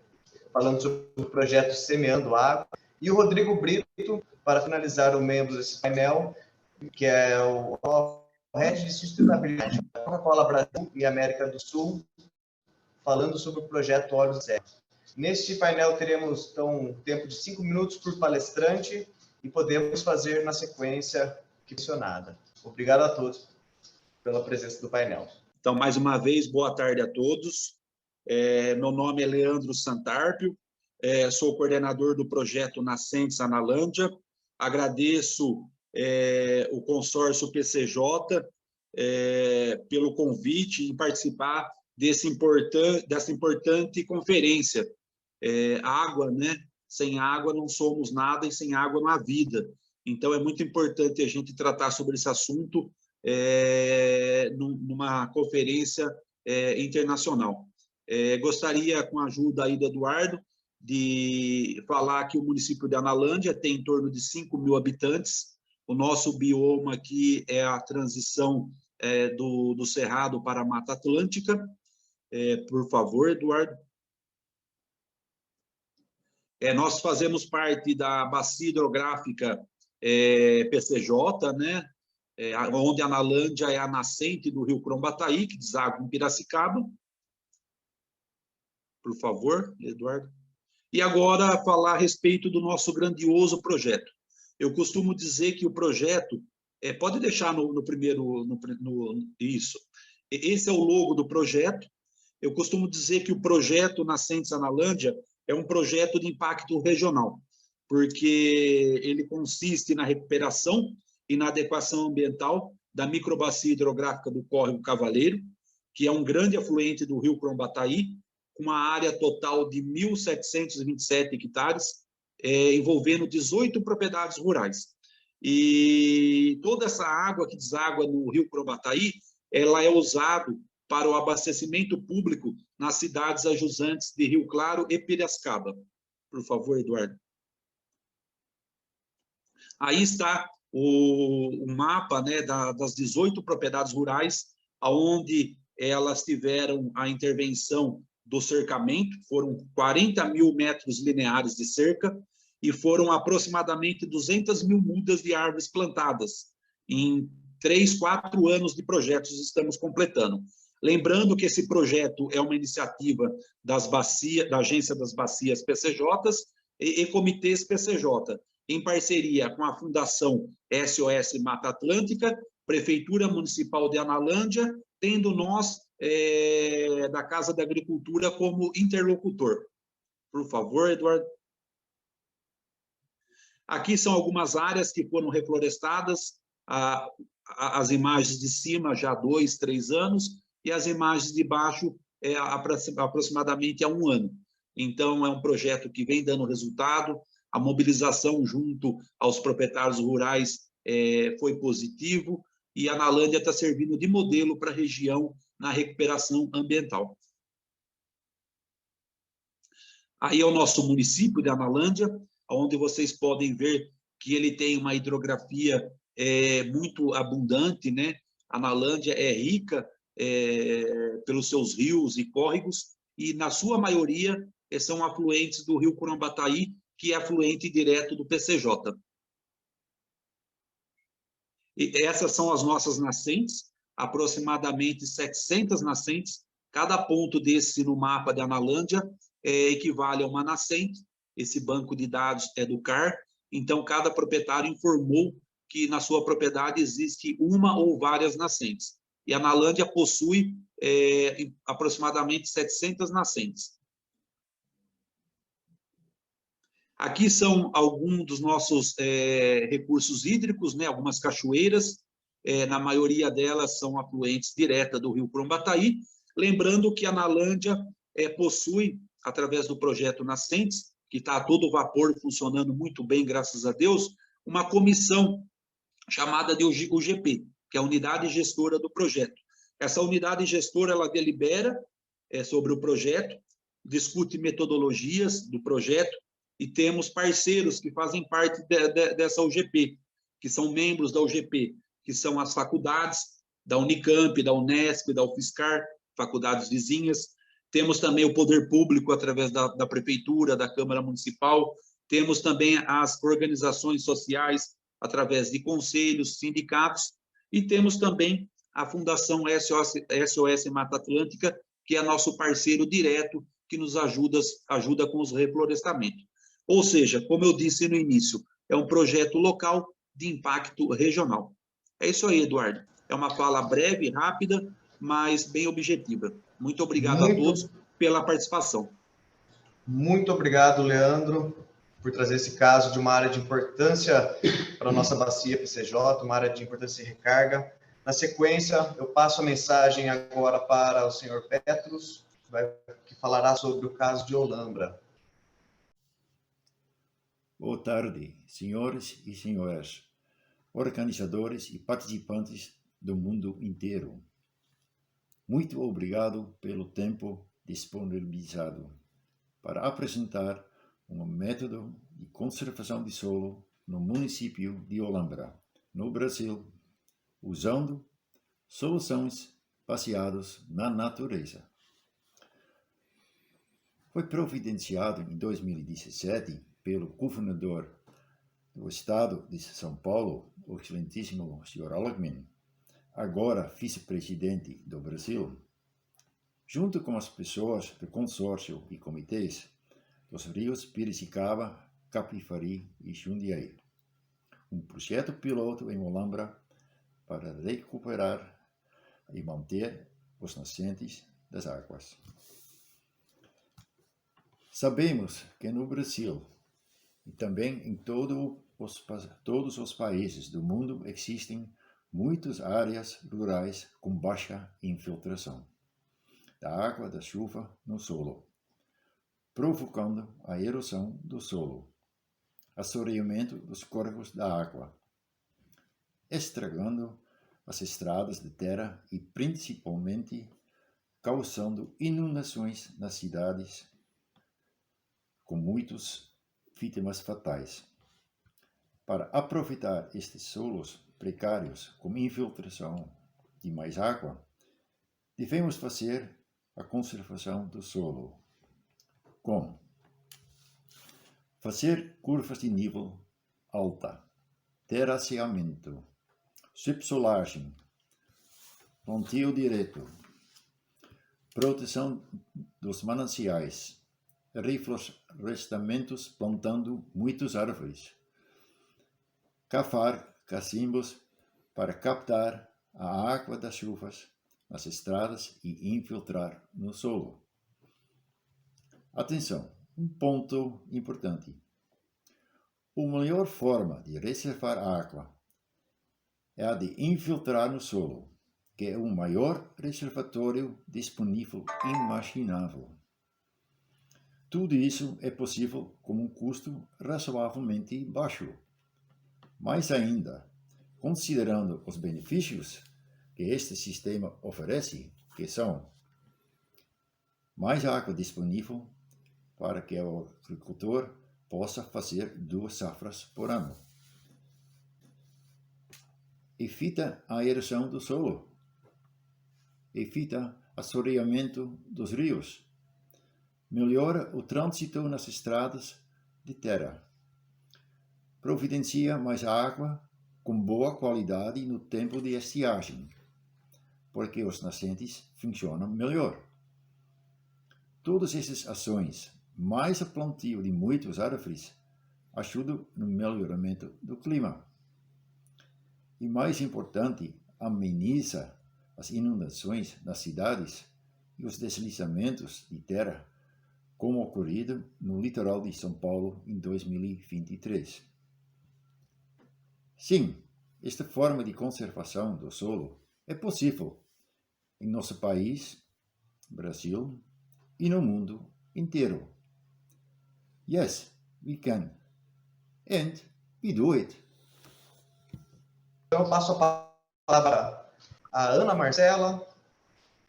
falando sobre o projeto Semeando Água, e o Rodrigo Brito, para finalizar, o membro desse painel, que é o Head de Sustentabilidade da Coca-Cola Brasil e América do Sul, falando sobre o projeto Olhos Zero. Neste painel teremos, então, um tempo de 5 minutos por palestrante e podemos fazer na sequência mencionada. Obrigado a todos pela presença do painel.
Então, mais uma vez, boa tarde a todos. Meu nome é Leandro Santarpio, sou coordenador do projeto Nascentes Analândia. Agradeço o consórcio PCJ pelo convite em participar dessa importante conferência. Água, né? Sem água não somos nada e sem água não há vida. Então, é muito importante a gente tratar sobre esse assunto numa conferência internacional. Gostaria, com a ajuda aí do Eduardo, de falar que o município de Analândia tem em torno de 5.000 habitantes. O nosso bioma aqui é a transição do Cerrado para a Mata Atlântica. Por favor, Eduardo. Nós fazemos parte da bacia hidrográfica PCJ, né? Onde a Analândia é a nascente do rio Crombataí, que deságua em Piracicaba. Por favor, Eduardo. E agora falar a respeito do nosso grandioso projeto. Eu costumo dizer que o projeto, pode deixar no primeiro, isso. Esse é o logo do projeto. Eu costumo dizer que o projeto Nascentes Analândia é um projeto de impacto regional, porque ele consiste na recuperação e na adequação ambiental da microbacia hidrográfica do Córrego Cavaleiro, que é um grande afluente do rio Crombataí, com uma área total de 1.727 hectares, envolvendo 18 propriedades rurais. E toda essa água que deságua no rio Crombataí, ela é usada para o abastecimento público nas cidades adjuntas de Rio Claro e Piracicaba. Por favor, Eduardo. Aí está o mapa, né, das 18 propriedades rurais, onde elas tiveram a intervenção do cercamento, foram 40.000 metros lineares de cerca, e foram aproximadamente 200.000 mudas de árvores plantadas. Em 3, 4 anos de projetos estamos completando. Lembrando que esse projeto é uma iniciativa da Agência das Bacias PCJs e comitês PCJ, em parceria com a Fundação SOS Mata Atlântica, Prefeitura Municipal de Analândia, tendo nós, da Casa da Agricultura, como interlocutor. Por favor, Eduardo. Aqui são algumas áreas que foram reflorestadas, as imagens de cima já há 2, 3 anos, e as imagens de baixo aproximadamente há 1 ano. Então, é um projeto que vem dando resultado, a mobilização junto aos proprietários rurais foi positivo, e a Analândia está servindo de modelo para a região na recuperação ambiental. Aí é o nosso município de Analândia, onde vocês podem ver que ele tem uma hidrografia muito abundante, né? A Analândia é rica pelos seus rios e córregos, e na sua maioria são afluentes do rio Crombataí, que é afluente direto do PCJ. E essas são as nossas nascentes, aproximadamente 700 nascentes. Cada ponto desse no mapa de Analândia equivale a uma nascente. Esse banco de dados é do CAR, então cada proprietário informou que na sua propriedade existe uma ou várias nascentes. E a Analândia possui aproximadamente 700 nascentes. Aqui são alguns dos nossos recursos hídricos, né? Algumas cachoeiras, na maioria delas são afluentes direta do rio Crombataí. Lembrando que a Analândia possui, através do projeto Nascentes, que está a todo vapor, funcionando muito bem, graças a Deus, uma comissão chamada de UGP, que é a unidade gestora do projeto. Essa unidade gestora, ela delibera sobre o projeto, discute metodologias do projeto, e temos parceiros que fazem parte dessa UGP, que são membros da UGP, que são as faculdades da Unicamp, da Unesp, da UFSCar, faculdades vizinhas. Temos também o poder público através da Prefeitura, da Câmara Municipal. Temos também as organizações sociais através de conselhos, sindicatos. E temos também a Fundação SOS Mata Atlântica, que é nosso parceiro direto, que nos ajuda com os reflorestamentos. Ou seja, como eu disse no início, é um projeto local de impacto regional. É isso aí, Eduardo. É uma fala breve, rápida, mas bem objetiva. Muito obrigado a todos pela participação.
Muito obrigado, Leandro, por trazer esse caso de uma área de importância para a nossa bacia PCJ, uma área de importância de recarga. Na sequência, eu passo a mensagem agora para o senhor Petrus, que falará sobre o caso de Olambra.
Boa tarde, senhores e senhoras, organizadores e participantes do mundo inteiro. Muito obrigado pelo tempo disponibilizado para apresentar um método de conservação de solo no município de Olambra, no Brasil, usando soluções baseadas na natureza. Foi providenciado em 2017 pelo governador do estado de São Paulo, o excelentíssimo Sr. Alckmin, agora vice-presidente do Brasil, junto com as pessoas do consórcio e comitês dos rios Piracicaba, Capivari e Jundiaí. Um projeto piloto em Olambra para recuperar e manter os nascentes das águas. Sabemos que no Brasil e também em todos os países do mundo existem muitas áreas rurais com baixa infiltração da água da chuva no solo, provocando a erosão do solo, assoreamento dos corpos da água, estragando as estradas de terra e principalmente causando inundações nas cidades, com muitas vítimas fatais. Para aproveitar estes solos precários com infiltração de mais água, devemos fazer a conservação do solo. Como? Fazer curvas de nível alta, terraceamento, subsolagem, plantio direto, proteção dos mananciais, reflorestamentos plantando muitas árvores, cavar cacimbos para captar a água das chuvas nas estradas e infiltrar no solo. Atenção, um ponto importante. A melhor forma de reservar água é a de infiltrar no solo, que é o maior reservatório disponível imaginável. Tudo isso é possível com um custo razoavelmente baixo. Mais ainda, considerando os benefícios que este sistema oferece, que são mais água disponível para que o agricultor possa fazer 2 safras por ano. Evita a erosão do solo. Evita assoreamento dos rios. Melhora o trânsito nas estradas de terra. Providencia mais água com boa qualidade no tempo de estiagem, porque os nascentes funcionam melhor. Todas essas ações, mais o plantio de muitas árvores, ajudam no melhoramento do clima. E mais importante, ameniza as inundações nas cidades e os deslizamentos de terra, como ocorrido no litoral de São Paulo em 2023. Sim, esta forma de conservação do solo é possível em nosso país, Brasil, e no mundo inteiro. Yes, we can. And we do it.
Então, eu passo a palavra a Ana Marcela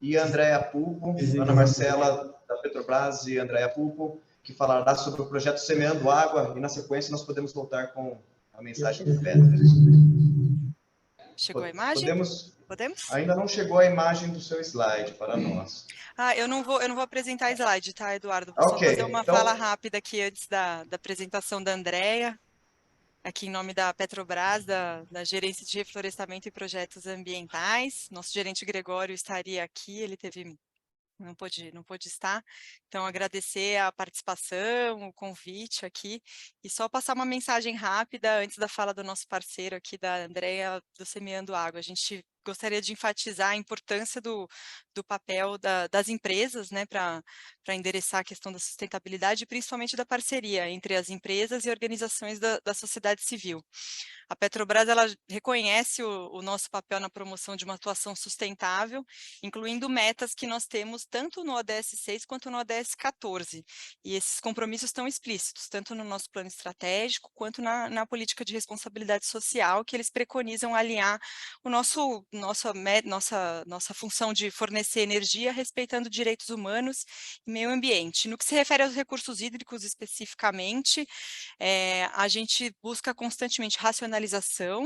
e a Andréa Pulpo. Ana Marcela, da Petrobras, e Andréa Pulpo, que falará sobre o projeto Semeando Água, e na sequência nós podemos voltar com a mensagem do Pedro.
Chegou a imagem? Podemos?
Ainda não chegou a imagem do seu slide para nós.
Eu não vou apresentar slide, tá, Eduardo? Vou só fazer uma fala rápida aqui antes da apresentação da Andréa. aqui em nome da Petrobras, da Gerência de Reflorestamento e Projetos Ambientais. Nosso gerente Gregório estaria aqui, ele não pôde estar, então agradecer a participação, o convite aqui, e só passar uma mensagem rápida antes da fala do nosso parceiro aqui, da Andrea, do Semeando Água. A gente gostaria de enfatizar a importância do papel das empresas, né, para endereçar a questão da sustentabilidade, e principalmente da parceria entre as empresas e organizações da sociedade civil. A Petrobras, ela reconhece o nosso papel na promoção de uma atuação sustentável, incluindo metas que nós temos tanto no ODS 6 quanto no ODS 14. E esses compromissos estão explícitos, tanto no nosso plano estratégico, quanto na política de responsabilidade social, que eles preconizam alinhar nossa função de fornecer energia, respeitando direitos humanos e meio ambiente. No que se refere aos recursos hídricos especificamente, a gente busca constantemente racionalização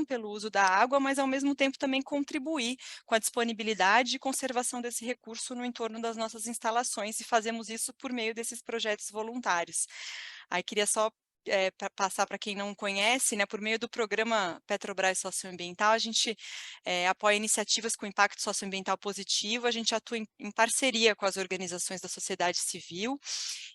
pelo uso da água, mas ao mesmo tempo também contribuir com a disponibilidade e conservação desse recurso no entorno das nossas instalações, e fazemos isso por meio desses projetos voluntários. Aí queria só passar para quem não conhece, né, por meio do programa Petrobras Socioambiental, a gente apoia iniciativas com impacto socioambiental positivo, a gente atua em parceria com as organizações da sociedade civil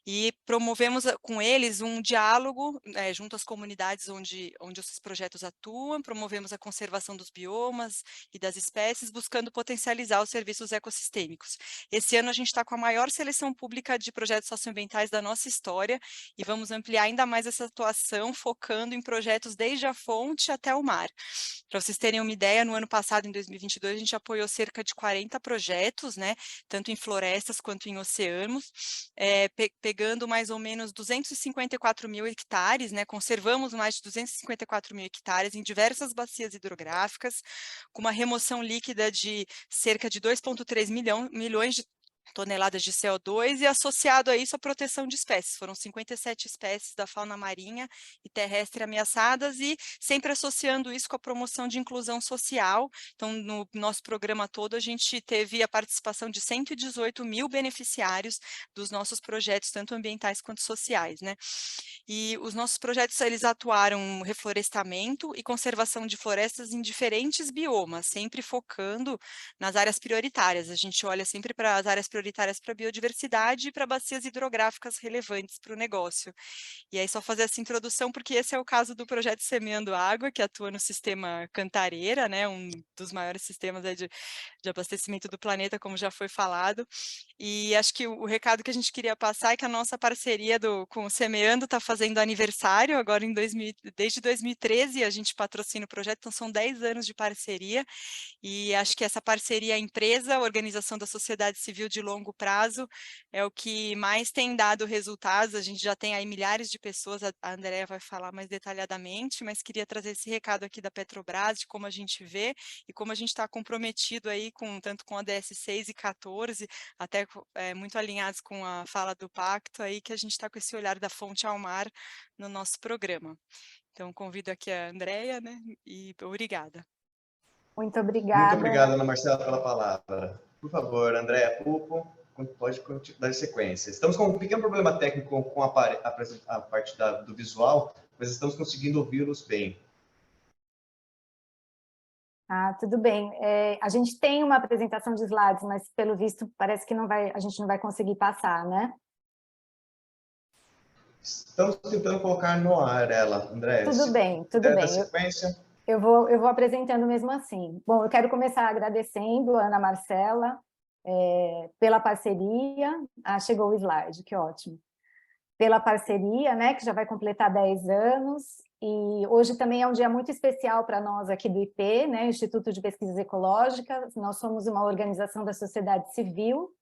e promovemos com eles um diálogo junto às comunidades onde esses projetos atuam, promovemos a conservação dos biomas e das espécies, buscando potencializar os serviços ecossistêmicos. Esse ano a gente está com a maior seleção pública de projetos socioambientais da nossa história e vamos ampliar ainda mais essa atuação, focando em projetos desde a fonte até o mar. Para vocês terem uma ideia, no ano passado, em 2022, a gente apoiou cerca de 40 projetos, né, tanto em florestas quanto em oceanos, pegando mais ou menos 254 mil hectares, né, conservamos mais de 254 mil hectares em diversas bacias hidrográficas, com uma remoção líquida de cerca de 2,3 milhões de toneladas de CO2, e associado a isso a proteção de espécies. Foram 57 espécies da fauna marinha e terrestre ameaçadas, e sempre associando isso com a promoção de inclusão social. Então, no nosso programa todo, a gente teve a participação de 118 mil beneficiários dos nossos projetos, tanto ambientais quanto sociais, né? E os nossos projetos, eles atuaram reflorestamento e conservação de florestas em diferentes biomas, sempre focando nas áreas prioritárias. A gente olha sempre para as áreas prioritárias para a biodiversidade e para bacias hidrográficas relevantes para o negócio. E aí só fazer essa introdução, porque esse é o caso do projeto Semeando Água, que atua no sistema Cantareira, né, um dos maiores sistemas de abastecimento do planeta, como já foi falado. E acho que o recado que a gente queria passar é que a nossa parceria com o Semeando está fazendo aniversário, agora desde 2013 a gente patrocina o projeto, então são 10 anos de parceria, e acho que essa parceria empresa, organização da sociedade civil de longo prazo, é o que mais tem dado resultados. A gente já tem aí milhares de pessoas, a Andrea vai falar mais detalhadamente, mas queria trazer esse recado aqui da Petrobras, de como a gente vê e como a gente está comprometido aí tanto com a ODS 6 e 14, até muito alinhados com a fala do pacto aí, que a gente está com esse olhar da fonte ao mar no nosso programa. Então, convido aqui a Andrea, né, e obrigada.
Muito obrigada.
Muito obrigado, Ana Marcela, pela palavra. Por favor, Andrea Pupo, pode dar sequência. Estamos com um pequeno problema técnico com a parte do visual, mas estamos conseguindo ouvi-los bem.
Tudo bem. A gente tem uma apresentação de slides, mas pelo visto parece que a gente não vai conseguir passar, né?
Estamos tentando colocar no ar ela, Andréa.
Tudo bem, tudo bem.
Sequência.
Eu vou apresentando mesmo assim. Bom, eu quero começar agradecendo a Ana Marcela pela parceria. Chegou o slide, que ótimo. Pela parceria, né, que já vai completar 10 anos. E hoje também é um dia muito especial para nós aqui do IP, né, Instituto de Pesquisas Ecológicas. Nós somos uma organização da sociedade civil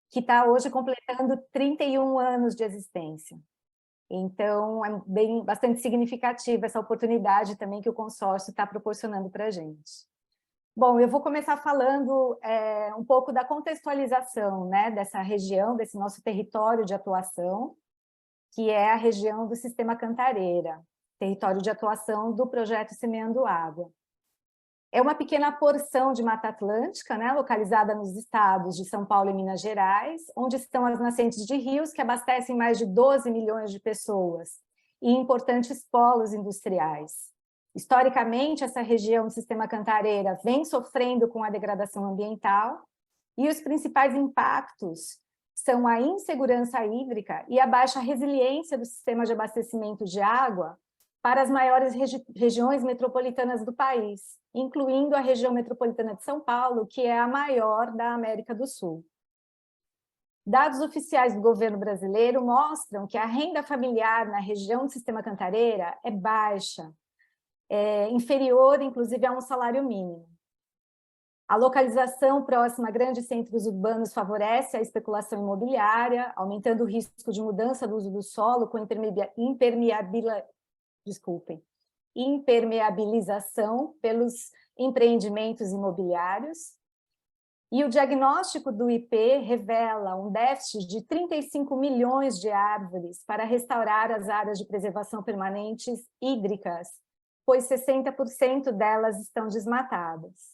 que está hoje completando 31 anos de existência. Então, é bastante significativa essa oportunidade também que o consórcio está proporcionando para a gente. Bom, eu vou começar falando um pouco da contextualização, né, dessa região, desse nosso território de atuação, que é a região do Sistema Cantareira, território de atuação do projeto Semeando Água. É uma pequena porção de Mata Atlântica, né, localizada nos estados de São Paulo e Minas Gerais, onde estão as nascentes de rios que abastecem mais de 12 milhões de pessoas e importantes polos industriais. Historicamente, essa região do sistema Cantareira vem sofrendo com a degradação ambiental e os principais impactos são a insegurança hídrica e a baixa resiliência do sistema de abastecimento de água para as maiores regiões metropolitanas do país, incluindo a região metropolitana de São Paulo, que é a maior da América do Sul. Dados oficiais do governo brasileiro mostram que a renda familiar na região do sistema Cantareira é baixa, inferior, inclusive, a um salário mínimo. A localização próxima a grandes centros urbanos favorece a especulação imobiliária, aumentando o risco de mudança do uso do solo com impermeabilização pelos empreendimentos imobiliários. E o diagnóstico do IP revela um déficit de 35 milhões de árvores para restaurar as áreas de preservação permanentes hídricas, pois 60% delas estão desmatadas.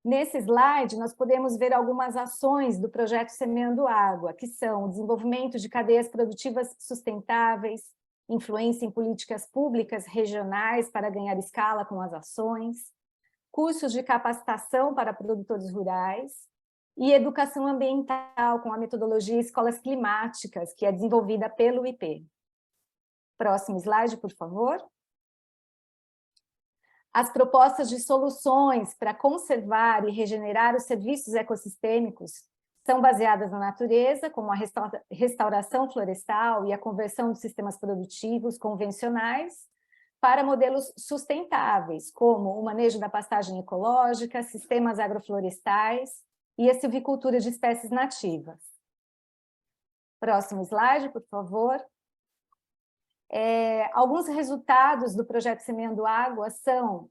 Nesse slide, nós podemos ver algumas ações do projeto Semeando Água, que são o desenvolvimento de cadeias produtivas sustentáveis, influência em políticas públicas regionais para ganhar escala com as ações, cursos de capacitação para produtores rurais e educação ambiental com a metodologia Escolas Climáticas, que é desenvolvida pelo IP. Próximo slide, por favor. As propostas de soluções para conservar e regenerar os serviços ecossistêmicos são baseadas na natureza, como a restauração florestal e a conversão dos sistemas produtivos convencionais para modelos sustentáveis, como o manejo da pastagem ecológica, sistemas agroflorestais e a silvicultura de espécies nativas. Próximo slide, por favor. Alguns resultados do projeto Semeando Água são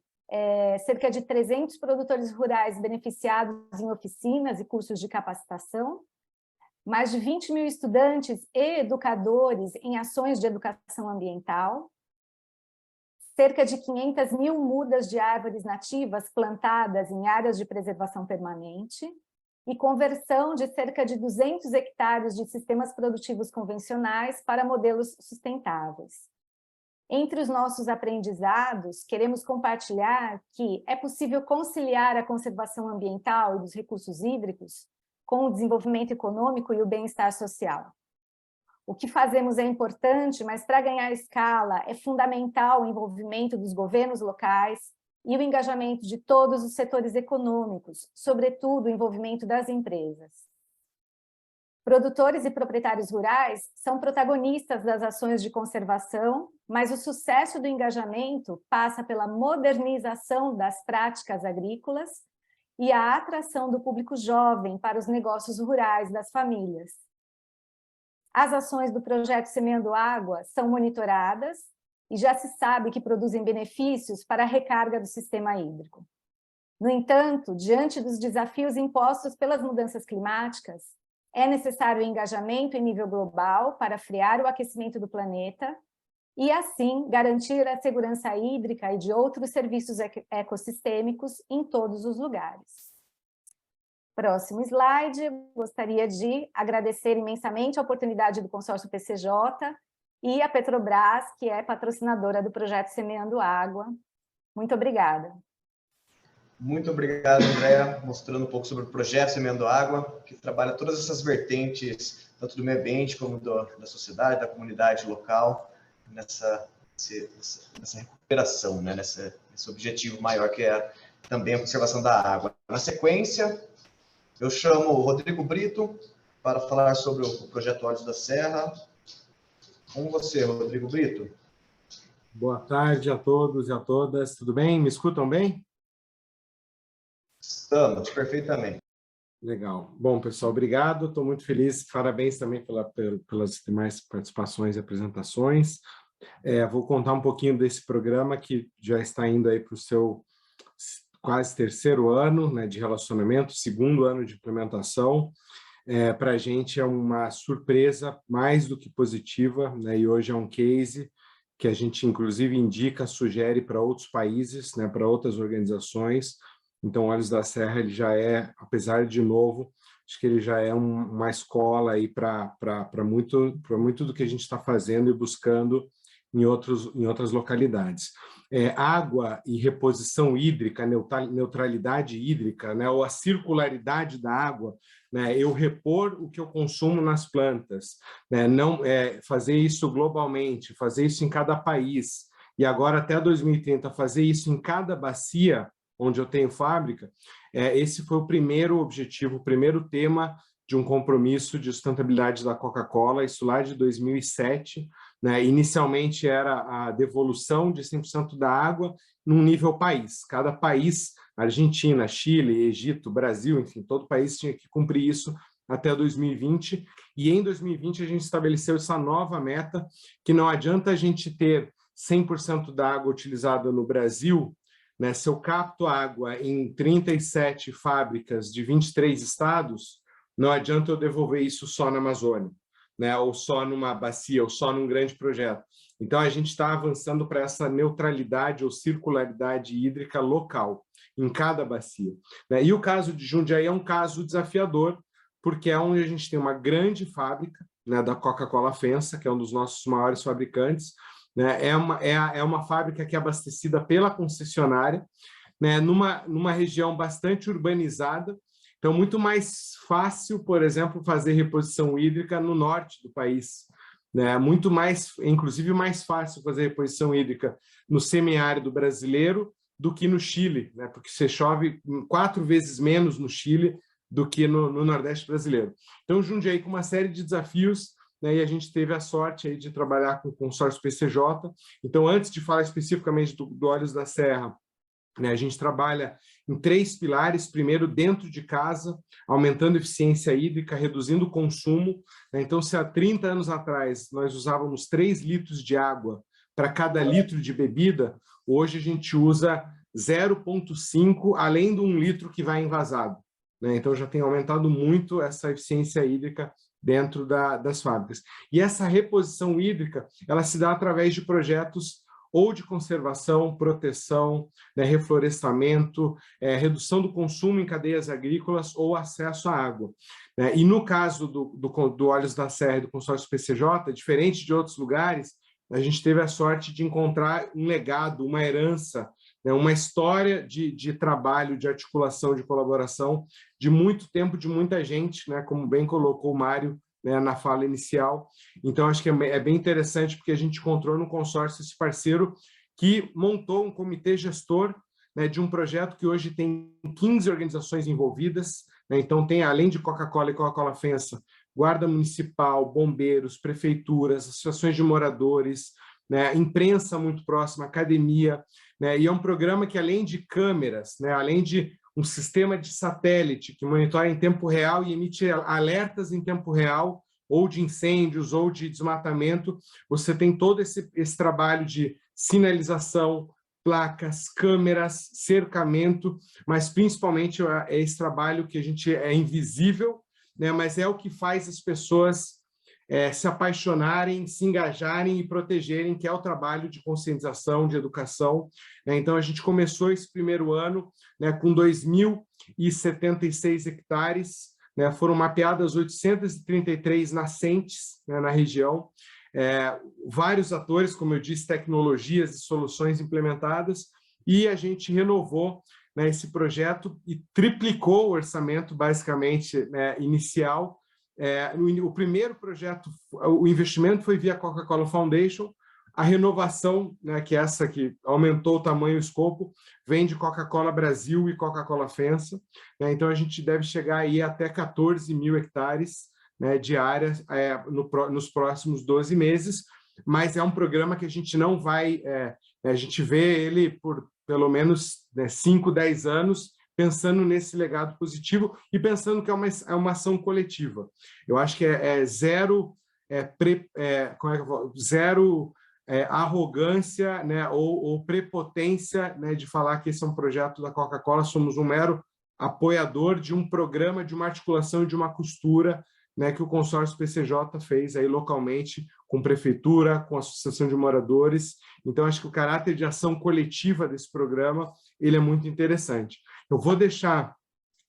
cerca de 300 produtores rurais beneficiados em oficinas e cursos de capacitação, mais de 20 mil estudantes e educadores em ações de educação ambiental, cerca de 500 mil mudas de árvores nativas plantadas em áreas de preservação permanente e conversão de cerca de 200 hectares de sistemas produtivos convencionais para modelos sustentáveis. Entre os nossos aprendizados, queremos compartilhar que é possível conciliar a conservação ambiental e dos recursos hídricos com o desenvolvimento econômico e o bem-estar social. O que fazemos é importante, mas para ganhar escala é fundamental o envolvimento dos governos locais e o engajamento de todos os setores econômicos, sobretudo o envolvimento das empresas. Produtores e proprietários rurais são protagonistas das ações de conservação, mas o sucesso do engajamento passa pela modernização das práticas agrícolas e a atração do público jovem para os negócios rurais das famílias. As ações do projeto Semeando Água são monitoradas e já se sabe que produzem benefícios para a recarga do sistema hídrico. No entanto, diante dos desafios impostos pelas mudanças climáticas, é necessário engajamento em nível global para frear o aquecimento do planeta e, assim, garantir a segurança hídrica e de outros serviços ecossistêmicos em todos os lugares. Próximo slide, gostaria de agradecer imensamente a oportunidade do consórcio PCJ e a Petrobras, que é patrocinadora do projeto Semeando Água. Muito obrigada.
Muito obrigado, Andréa, mostrando um pouco sobre o projeto Semeando Água, que trabalha todas essas vertentes, tanto do meio ambiente como da sociedade, da comunidade local, nessa recuperação, né? nesse objetivo maior que é também a conservação da água. Na sequência, eu chamo o Rodrigo Brito para falar sobre o projeto Olhos da Serra. Com você, Rodrigo Brito.
Boa tarde a todos e a todas. Tudo bem? Me escutam bem?
Estamos, perfeitamente.
Legal. Bom, pessoal, obrigado. Estou muito feliz. Parabéns também pelas demais participações e apresentações. Vou contar um pouquinho desse programa que já está indo aí para o seu quase terceiro ano, né, de relacionamento, segundo ano de implementação. Para a gente é uma surpresa mais do que positiva, né, e hoje é um case que a gente, inclusive, indica, sugere para outros países, né, para outras organizações. Então, Olhos da Serra ele já é, apesar de novo, acho que ele já é uma escola aí para muito do que a gente está fazendo e buscando em outras localidades. Água e reposição hídrica, neutralidade hídrica, né, ou a circularidade da água, né, eu repor o que eu consumo nas plantas, né, não fazer isso globalmente, fazer isso em cada país, e agora até 2030 fazer isso em cada bacia onde eu tenho fábrica, esse foi o primeiro objetivo, o primeiro tema de um compromisso de sustentabilidade da Coca-Cola, isso lá de 2007, né? Inicialmente era a devolução de 100% da água num nível país. Cada país, Argentina, Chile, Egito, Brasil, enfim, todo país tinha que cumprir isso até 2020, e em 2020 a gente estabeleceu essa nova meta, que não adianta a gente ter 100% da água utilizada no Brasil, né? Se eu capto água em 37 fábricas de 23 estados, não adianta eu devolver isso só na Amazônia, né? Ou só numa bacia, ou só num grande projeto. Então, a gente está avançando para essa neutralidade ou circularidade hídrica local, em cada bacia, né? E o caso de Jundiaí é um caso desafiador, porque é onde a gente tem uma grande fábrica, né, da Coca-Cola FEMSA, que é um dos nossos maiores fabricantes, né? É uma fábrica que é abastecida pela concessionária, né, numa região bastante urbanizada. Então, muito mais fácil, por exemplo, fazer reposição hídrica no norte do país, né? Muito mais, inclusive mais fácil fazer reposição hídrica no semiárido brasileiro do que no Chile, né? Porque você chove 4 vezes menos no Chile do que no Nordeste brasileiro. Então, Jundiaí com uma série de desafios, né? E a gente teve a sorte aí de trabalhar com o consórcio PCJ. Então, antes de falar especificamente do Olhos da Serra, né, a gente trabalha em 3 pilares. Primeiro, dentro de casa, aumentando a eficiência hídrica, reduzindo o consumo, né? Então, se há 30 anos atrás nós usávamos 3 litros de água para cada litro de bebida, hoje a gente usa 0,5, além do 1 litro que vai envasado, né? Então, já tem aumentado muito essa eficiência hídrica dentro das fábricas. E essa reposição hídrica, ela se dá através de projetos ou de conservação, proteção, né, reflorestamento, redução do consumo em cadeias agrícolas ou acesso à água, né? E no caso do Olhos da Serra e do consórcio PCJ, diferente de outros lugares, a gente teve a sorte de encontrar um legado, uma herança, né, uma história de trabalho, de articulação, de colaboração, de muito tempo, de muita gente, né, como bem colocou o Mário, né, na fala inicial. Então, acho que é bem interessante, porque a gente encontrou no consórcio esse parceiro que montou um comitê gestor, né, de um projeto que hoje tem 15 organizações envolvidas, né? Então, tem, além de Coca-Cola e Coca-Cola FEMSA, Guarda Municipal, bombeiros, prefeituras, associações de moradores, né, imprensa muito próxima, academia, né? E é um programa que, além de câmeras, né, além de um sistema de satélite que monitora em tempo real e emite alertas em tempo real, ou de incêndios, ou de desmatamento, você tem todo esse trabalho de sinalização, placas, câmeras, cercamento, mas principalmente é esse trabalho que a gente é invisível, né, mas é o que faz as pessoas se apaixonarem, se engajarem e protegerem, que é o trabalho de conscientização, de educação, né? Então, a gente começou esse primeiro ano, né, com 2.076 hectares, né? Foram mapeadas 833 nascentes, né, na região, vários atores, como eu disse, tecnologias e soluções implementadas, e a gente renovou, né, esse projeto e triplicou o orçamento, basicamente, né, inicial. O primeiro projeto, o investimento foi via Coca-Cola Foundation, a renovação, né, que é essa que aumentou o tamanho e o escopo, vem de Coca-Cola Brasil e Coca-Cola FEMSA, né? Então, a gente deve chegar aí até 14 mil hectares, né, de área nos próximos 12 meses, mas é um programa que a gente não vai... a gente vê ele por pelo menos, né, 5, 10 anos, pensando nesse legado positivo e pensando que é uma ação coletiva. Eu acho que zero arrogância, né, ou prepotência, né, de falar que esse é um projeto da Coca-Cola, somos um mero apoiador de um programa, de uma articulação, de uma costura, né, que o consórcio PCJ fez aí localmente, com prefeitura, com associação de moradores. Então, acho que o caráter de ação coletiva desse programa, ele é muito interessante. Eu vou deixar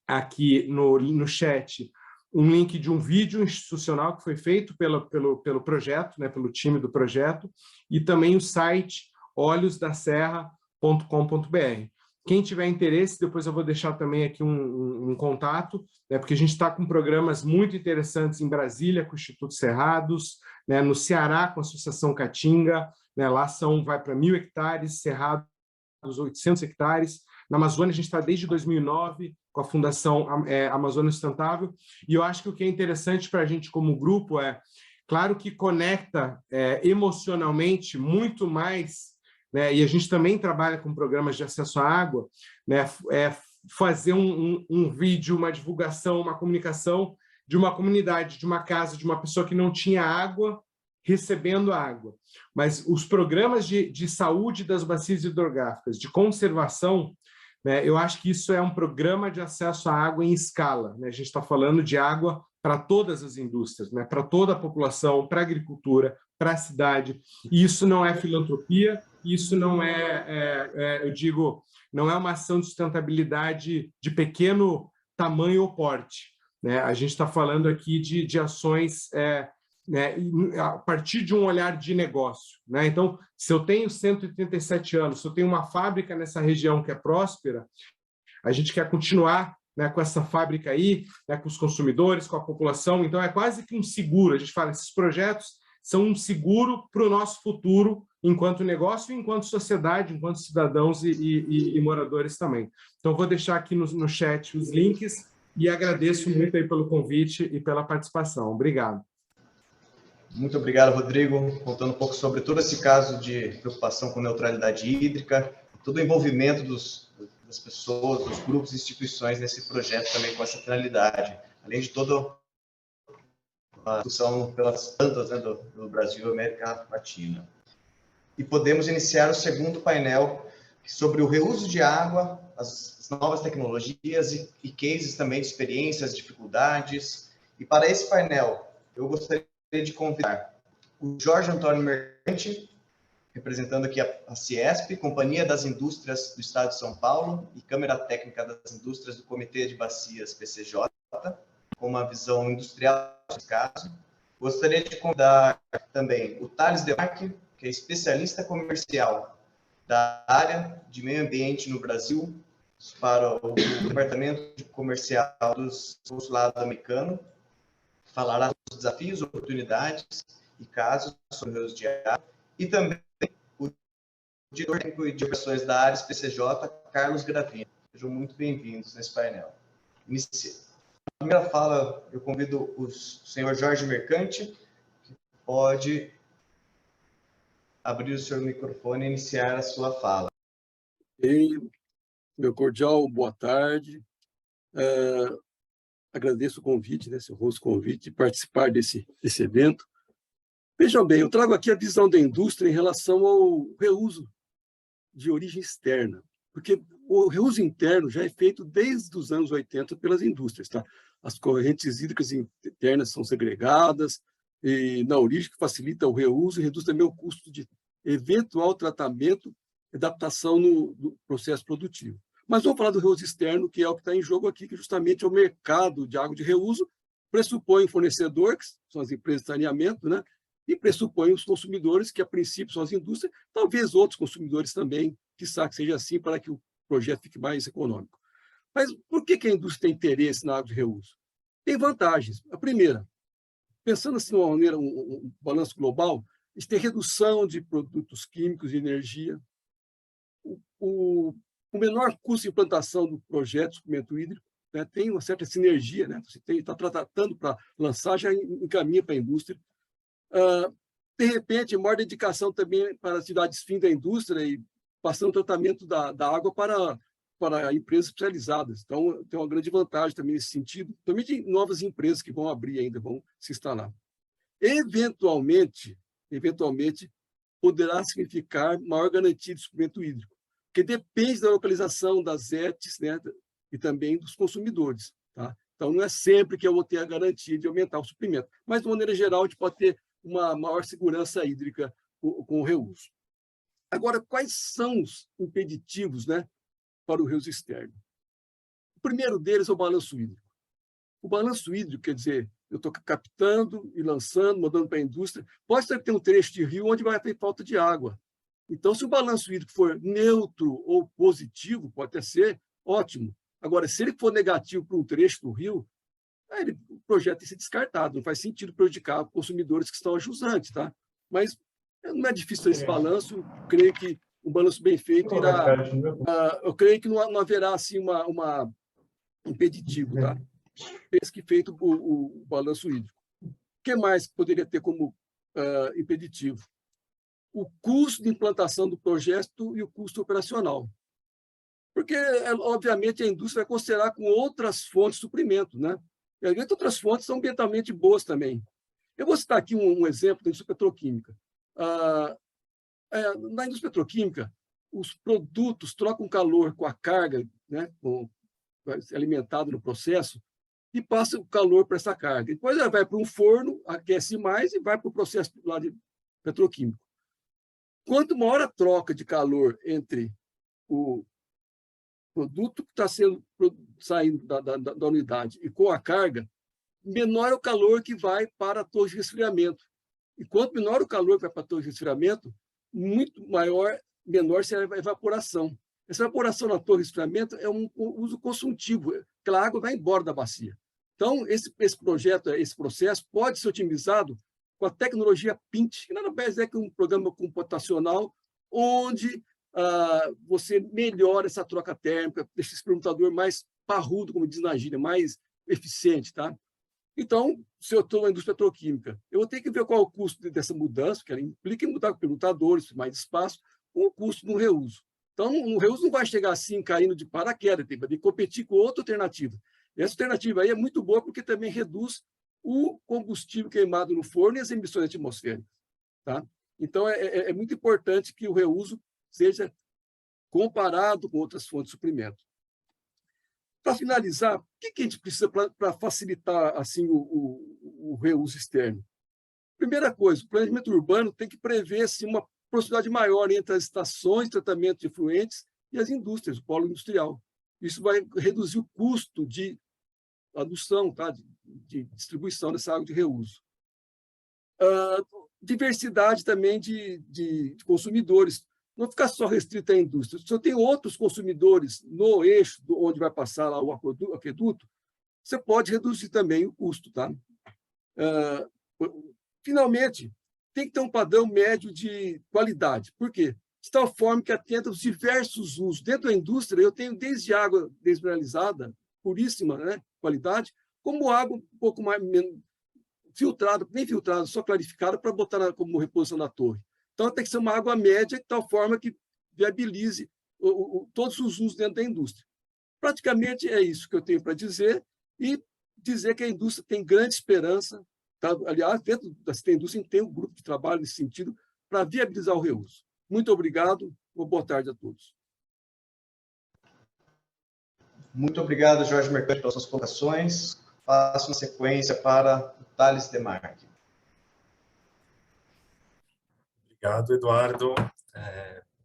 aqui no chat um link de um vídeo institucional que foi feito pelo projeto, né, pelo time do projeto, e também o site olhosdaserra.com.br. Quem tiver interesse, depois eu vou deixar também aqui um contato, né, porque a gente está com programas muito interessantes em Brasília, com o Instituto Cerrados, né, no Ceará, com a Associação Caatinga, né, lá vai para 1.000 hectares, Cerrados 800 hectares. Na Amazônia, a gente está desde 2009 com a Fundação Amazônia Sustentável, e eu acho que o que é interessante para a gente como grupo claro que conecta emocionalmente muito mais, né, e a gente também trabalha com programas de acesso à água, né, fazer um vídeo, uma divulgação, uma comunicação de uma comunidade, de uma casa, de uma pessoa que não tinha água, recebendo água. Mas os programas de saúde das bacias hidrográficas, de conservação, né, eu acho que isso é um programa de acesso à água em escala, né? A gente está falando de água para todas as indústrias, né? Para toda a população, para a agricultura, para a cidade. E isso não é filantropia, isso não eu digo, não é uma ação de sustentabilidade de pequeno tamanho ou porte, né? A gente está falando aqui de ações né, a partir de um olhar de negócio, né? Então, se eu tenho 137 anos, se eu tenho uma fábrica nessa região que é próspera, a gente quer continuar, né, com essa fábrica aí, né, com os consumidores, com a população. Então, é quase que um seguro. A gente fala, esses projetos são um seguro para o nosso futuro, enquanto negócio, enquanto sociedade, enquanto cidadãos e moradores também. Então, vou deixar aqui no chat os links e agradeço muito aí pelo convite e pela participação. Obrigado.
Muito obrigado, Rodrigo. Contando um pouco sobre todo esse caso de preocupação com neutralidade hídrica, todo o envolvimento das pessoas, dos grupos e instituições nesse projeto também com essa finalidade, além de toda a discussão pelas plantas, né, do Brasil e América Latina. E podemos iniciar o segundo painel sobre o reuso de água, as novas tecnologias e cases também de experiências, dificuldades. E para esse painel, eu gostaria de convidar o Jorge Antônio Mercante, representando aqui a Ciesp, Companhia das Indústrias do Estado de São Paulo e Câmara Técnica das Indústrias do Comitê de Bacias PCJ, com uma visão industrial nesse caso. Gostaria de convidar também o Thales Demarque, que é especialista comercial da área de meio ambiente no Brasil, para o Departamento de Comercial do Consulado Americano, falará dos desafios, oportunidades e casos sobre o uso de água, e também o diretor técnico de operações da área PCJ, Carlos Gravina. Sejam muito bem-vindos nesse painel. Inicie. A primeira fala, eu convido o senhor Jorge Mercante, que pode abrir o seu microfone e iniciar a sua fala.
Meu cordial boa tarde. Agradeço o convite, né, esse honroso convite, de participar desse evento. Vejam bem, eu trago aqui a visão da indústria em relação ao reuso de origem externa, porque o reuso interno já é feito desde os anos 80 pelas indústrias, tá? As correntes hídricas internas são segregadas, e na origem que facilita o reuso e reduz também o custo de eventual tratamento e adaptação no processo produtivo. Mas vamos falar do reuso externo, que é o que está em jogo aqui, que justamente é o mercado de água de reuso, pressupõe o fornecedor, que são as empresas de saneamento, né? E pressupõe os consumidores, que a princípio são as indústrias, talvez outros consumidores também, que seja assim, para que o projeto fique mais econômico. Mas por que a indústria tem interesse na água de reuso? Tem vantagens. A primeira, pensando assim de uma maneira, um balanço global, a gente tem redução de produtos químicos e energia, o menor custo de implantação do projeto de suprimento hídrico, né, tem uma certa sinergia, né, você está tratando para lançar, já encaminha para a indústria. De repente, maior dedicação também para as atividades fim da indústria e passando o tratamento da água para empresas especializadas. Então, tem uma grande vantagem também nesse sentido. Também tem novas empresas que vão abrir ainda, vão se instalar. Eventualmente, poderá significar maior garantia de suprimento hídrico, porque depende da localização das ETs, né, e também dos consumidores. Tá? Então, não é sempre que eu vou ter a garantia de aumentar o suprimento, mas, de maneira geral, a gente pode ter uma maior segurança hídrica com o reuso. Agora, quais são os impeditivos, né, para o reuso externo? O primeiro deles é o balanço hídrico. O balanço hídrico, quer dizer, eu estou captando e lançando, mandando para a indústria. Pode ser que tenha um trecho de rio onde vai ter falta de água. Então, se o balanço hídrico for neutro ou positivo, pode até ser ótimo. Agora, se ele for negativo para um trecho do rio, aí o projeto tem que ser descartado. Não faz sentido prejudicar consumidores que estão ajusantes, tá? Mas não é difícil esse balanço. Creio que um balanço bem feito irá... eu creio que não haverá assim uma impeditivo, tá? Penso que feito o balanço hídrico. O que mais poderia ter como impeditivo? O custo de implantação do projeto e o custo operacional. Porque, obviamente, a indústria vai considerar com outras fontes de suprimento, né? E, às vezes, outras fontes são ambientalmente boas também. Eu vou citar aqui um exemplo da indústria petroquímica. Na indústria petroquímica, os produtos trocam calor com a carga, né, alimentado no processo, e passa o calor para essa carga. Depois ela vai para um forno, aquece mais e vai para o processo lá de petroquímico. Quanto maior a troca de calor entre o produto que está saindo da unidade e com a carga, menor é o calor que vai para a torre de resfriamento. E quanto menor o calor que vai para a torre de resfriamento, menor será a evaporação. Essa evaporação na torre de resfriamento é um uso consultivo, aquela água vai embora da bacia. Então, esse projeto, esse processo pode ser otimizado com a tecnologia PINT, que nada mais é que um programa computacional onde você melhora essa troca térmica, deixa esse permutador mais parrudo, como diz na gíria, mais eficiente, tá? Então, se eu estou na indústria petroquímica, eu vou ter que ver qual é o custo dessa mudança, que ela implica em mudar permutadores, mais espaço, com o custo no reuso. Então, o reuso não vai chegar assim, caindo de paraquedas, tem que competir com outra alternativa. Essa alternativa aí é muito boa porque também reduz o combustível queimado no forno e as emissões atmosféricas. Tá? Então, é muito importante que o reuso seja comparado com outras fontes de suprimento. Para finalizar, o que a gente precisa para facilitar assim, o reuso externo? Primeira coisa, o planejamento urbano tem que prever assim, uma proximidade maior entre as estações de tratamento de efluentes e as indústrias, o polo industrial. Isso vai reduzir o custo de adução, tá? de distribuição dessa água de reuso. Diversidade também de consumidores. Não ficar só restrito à indústria. Se eu tenho outros consumidores no eixo onde vai passar lá o aqueduto, você pode reduzir também o custo. Tá? Finalmente, tem que ter um padrão médio de qualidade. Por quê? De tal forma que atenta aos diversos usos. Dentro da indústria, eu tenho desde água desmineralizada, puríssima, né, qualidade, como água um pouco mais filtrada, nem filtrada, só clarificada, para botar como reposição na torre. Então, tem que ser uma água média, de tal forma que viabilize todos os usos dentro da indústria. Praticamente é isso que eu tenho para dizer, e dizer que a indústria tem grande esperança. Tá? Aliás, dentro da indústria, tem um grupo de trabalho nesse sentido para viabilizar o reuso. Muito obrigado, uma boa tarde a todos.
Muito obrigado, Jorge Mercante, pelas suas colocações. Passo uma sequência para o Thales Demarque.
Obrigado, Eduardo.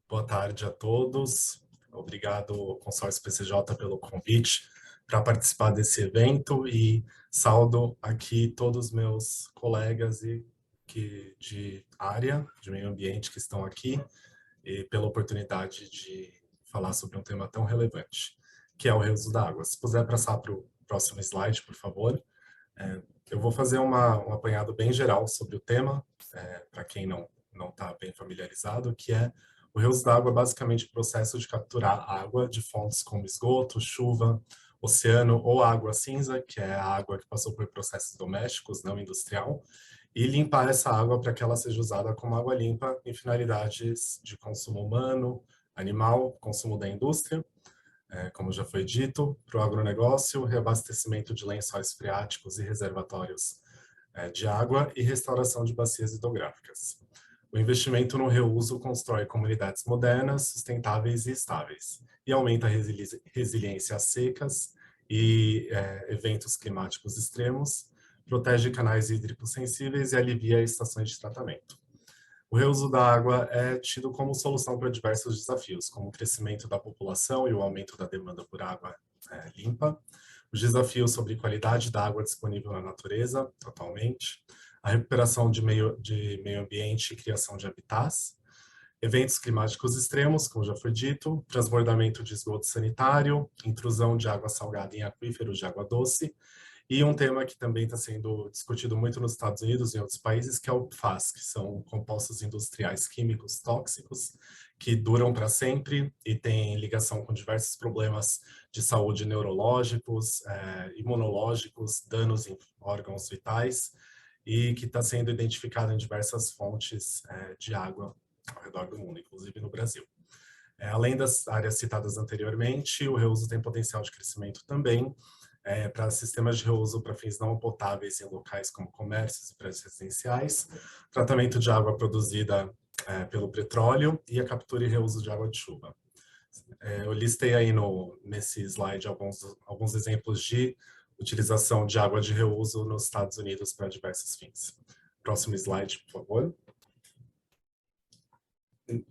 Boa tarde a todos. Obrigado, Consórcio PCJ, pelo convite para participar desse evento e saúdo aqui todos os meus colegas de área, de meio ambiente que estão aqui e pela oportunidade de falar sobre um tema tão relevante, que é o reuso da água. Se puder passar para o próximo slide, por favor. Eu vou fazer um apanhado bem geral sobre o tema, para quem não está bem familiarizado, que é o reuso da água, basicamente o processo de capturar água de fontes como esgoto, chuva, oceano ou água cinza, que é a água que passou por processos domésticos, não industrial, e limpar essa água para que ela seja usada como água limpa em finalidades de consumo humano, animal, consumo da indústria, como já foi dito, para o agronegócio, reabastecimento de lençóis freáticos e reservatórios de água e restauração de bacias hidrográficas. O investimento no reuso constrói comunidades modernas, sustentáveis e estáveis, e aumenta a resiliência a secas e eventos climáticos extremos, protege canais hídricos sensíveis e alivia estações de tratamento. O reuso da água é tido como solução para diversos desafios, como o crescimento da população e o aumento da demanda por água limpa, os desafios sobre qualidade da água disponível na natureza, atualmente, a recuperação de meio ambiente e criação de habitats, eventos climáticos extremos, como já foi dito, transbordamento de esgoto sanitário, intrusão de água salgada em aquíferos de água doce, e um tema que também está sendo discutido muito nos Estados Unidos e em outros países, que é o PFAS, que são compostos industriais químicos tóxicos, que duram para sempre e têm ligação com diversos problemas de saúde neurológicos, imunológicos, danos em órgãos vitais, e que está sendo identificado em diversas fontes de água ao redor do mundo, inclusive no Brasil. Além das áreas citadas anteriormente, o reuso tem potencial de crescimento também para sistemas de reuso para fins não potáveis em locais como comércios e prédios residenciais, tratamento de água produzida pelo petróleo e a captura e reuso de água de chuva. Eu listei aí nesse slide alguns exemplos de utilização de água de reuso nos Estados Unidos para diversos fins. Próximo slide, por favor.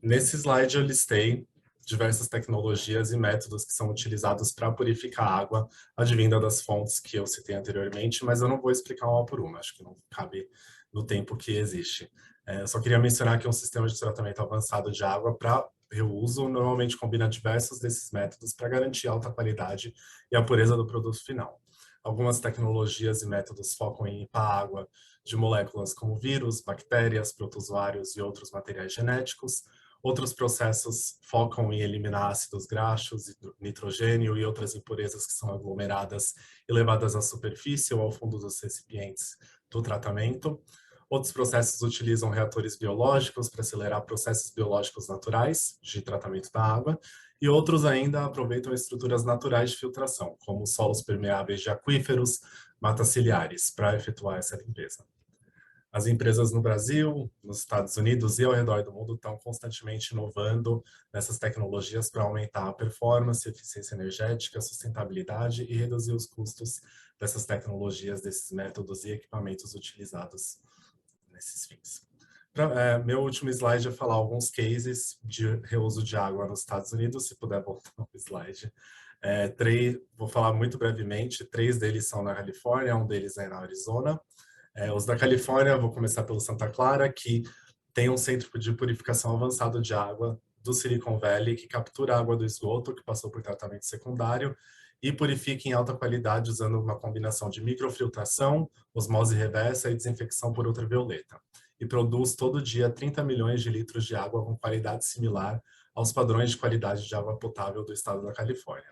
Nesse slide eu listei diversas tecnologias e métodos que são utilizados para purificar a água advinda das fontes que eu citei anteriormente, mas eu não vou explicar uma por uma, acho que não cabe no tempo que existe. Eu só queria mencionar que um sistema de tratamento avançado de água para reuso normalmente combina diversos desses métodos para garantir alta qualidade e a pureza do produto final. Algumas tecnologias e métodos focam em limpar a água de moléculas como vírus, bactérias, protozoários e outros materiais genéticos. Outros processos focam em eliminar ácidos graxos, nitrogênio e outras impurezas que são aglomeradas e levadas à superfície ou ao fundo dos recipientes do tratamento. Outros processos utilizam reatores biológicos para acelerar processos biológicos naturais de tratamento da água, e outros ainda aproveitam estruturas naturais de filtração, como solos permeáveis de aquíferos, matas ciliares, para efetuar essa limpeza. As empresas no Brasil, nos Estados Unidos e ao redor do mundo estão constantemente inovando nessas tecnologias para aumentar a performance, eficiência energética, sustentabilidade e reduzir os custos dessas tecnologias, desses métodos e equipamentos utilizados nesses fins. Meu último slide é falar alguns cases de reuso de água nos Estados Unidos, se puder voltar no slide. Vou falar muito brevemente, 3 deles são na Califórnia, um deles é na Arizona. Os da Califórnia, vou começar pelo Santa Clara, que tem um centro de purificação avançado de água do Silicon Valley, que captura a água do esgoto, que passou por tratamento secundário, e purifica em alta qualidade usando uma combinação de microfiltração, osmose reversa e desinfecção por ultravioleta. E produz todo dia 30 milhões de litros de água com qualidade similar aos padrões de qualidade de água potável do estado da Califórnia.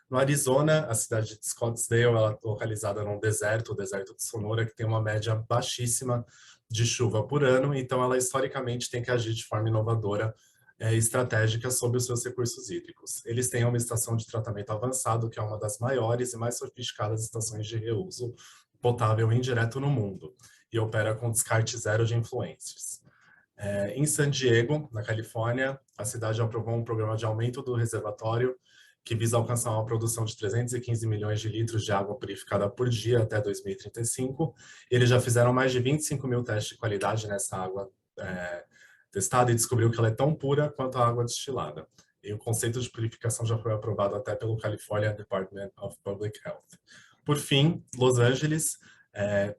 No Arizona, a cidade de Scottsdale, ela é localizada num deserto, o deserto de Sonora, que tem uma média baixíssima de chuva por ano, então ela historicamente tem que agir de forma inovadora e estratégica sobre os seus recursos hídricos. Eles têm uma estação de tratamento avançado, que é uma das maiores e mais sofisticadas estações de reuso potável indireto no mundo, e opera com descarte zero de influentes. Em San Diego, na Califórnia, a cidade aprovou um programa de aumento do reservatório que visa alcançar uma produção de 315 milhões de litros de água purificada por dia até 2035. Eles já fizeram mais de 25 mil testes de qualidade nessa água testada e descobriu que ela é tão pura quanto a água destilada. E o conceito de purificação já foi aprovado até pelo California Department of Public Health. Por fim, Los Angeles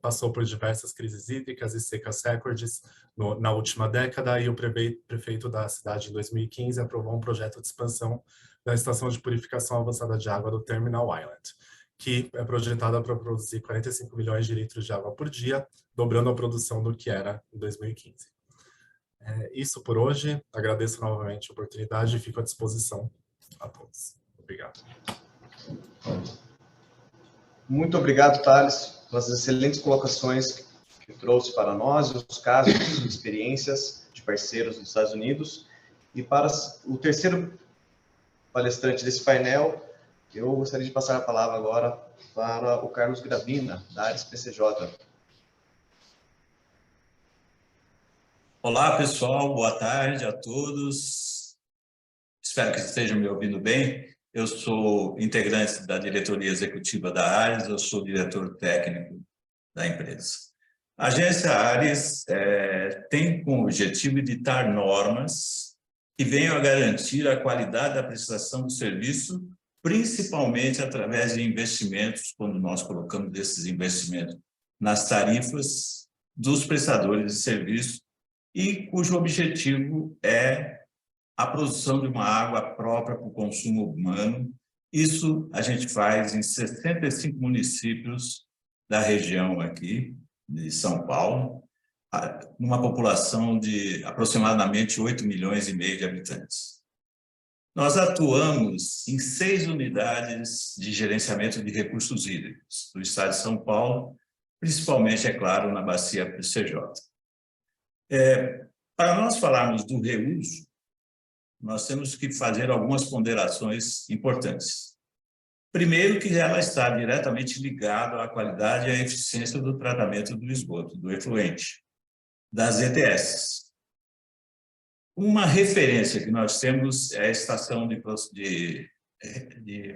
passou por diversas crises hídricas e secas recordes na última década, e o prefeito da cidade, em 2015, aprovou um projeto de expansão da estação de purificação avançada de água do Terminal Island, que é projetada para produzir 45 milhões de litros de água por dia, dobrando a produção do que era em 2015. Isso por hoje. Agradeço novamente a oportunidade e fico à disposição a todos. Obrigado.
Muito obrigado, Thales, pelas excelentes colocações que trouxe para nós, os casos, experiências de parceiros dos Estados Unidos. E para o terceiro palestrante desse painel, eu gostaria de passar a palavra agora para o Carlos Gravina, da Ares PCJ.
Olá, pessoal, boa tarde a todos. Espero que estejam me ouvindo bem. Eu sou integrante da diretoria executiva da Ares, eu sou diretor técnico da empresa. A agência Ares tem como objetivo editar normas que venham a garantir a qualidade da prestação do serviço principalmente através de investimentos, quando nós colocamos esses investimentos nas tarifas dos prestadores de serviço, e cujo objetivo é a produção de uma água própria para o consumo humano. Isso a gente faz em 65 municípios da região aqui, de São Paulo, numa população de aproximadamente 8,5 milhões de habitantes. Nós atuamos em 6 unidades de gerenciamento de recursos hídricos do estado de São Paulo, principalmente, é claro, na bacia PCJ. Para nós falarmos do reuso, nós temos que fazer algumas ponderações importantes. Primeiro, que ela está diretamente ligada à qualidade e à eficiência do tratamento do esgoto, do efluente, das ETS. Uma referência que nós temos é a estação de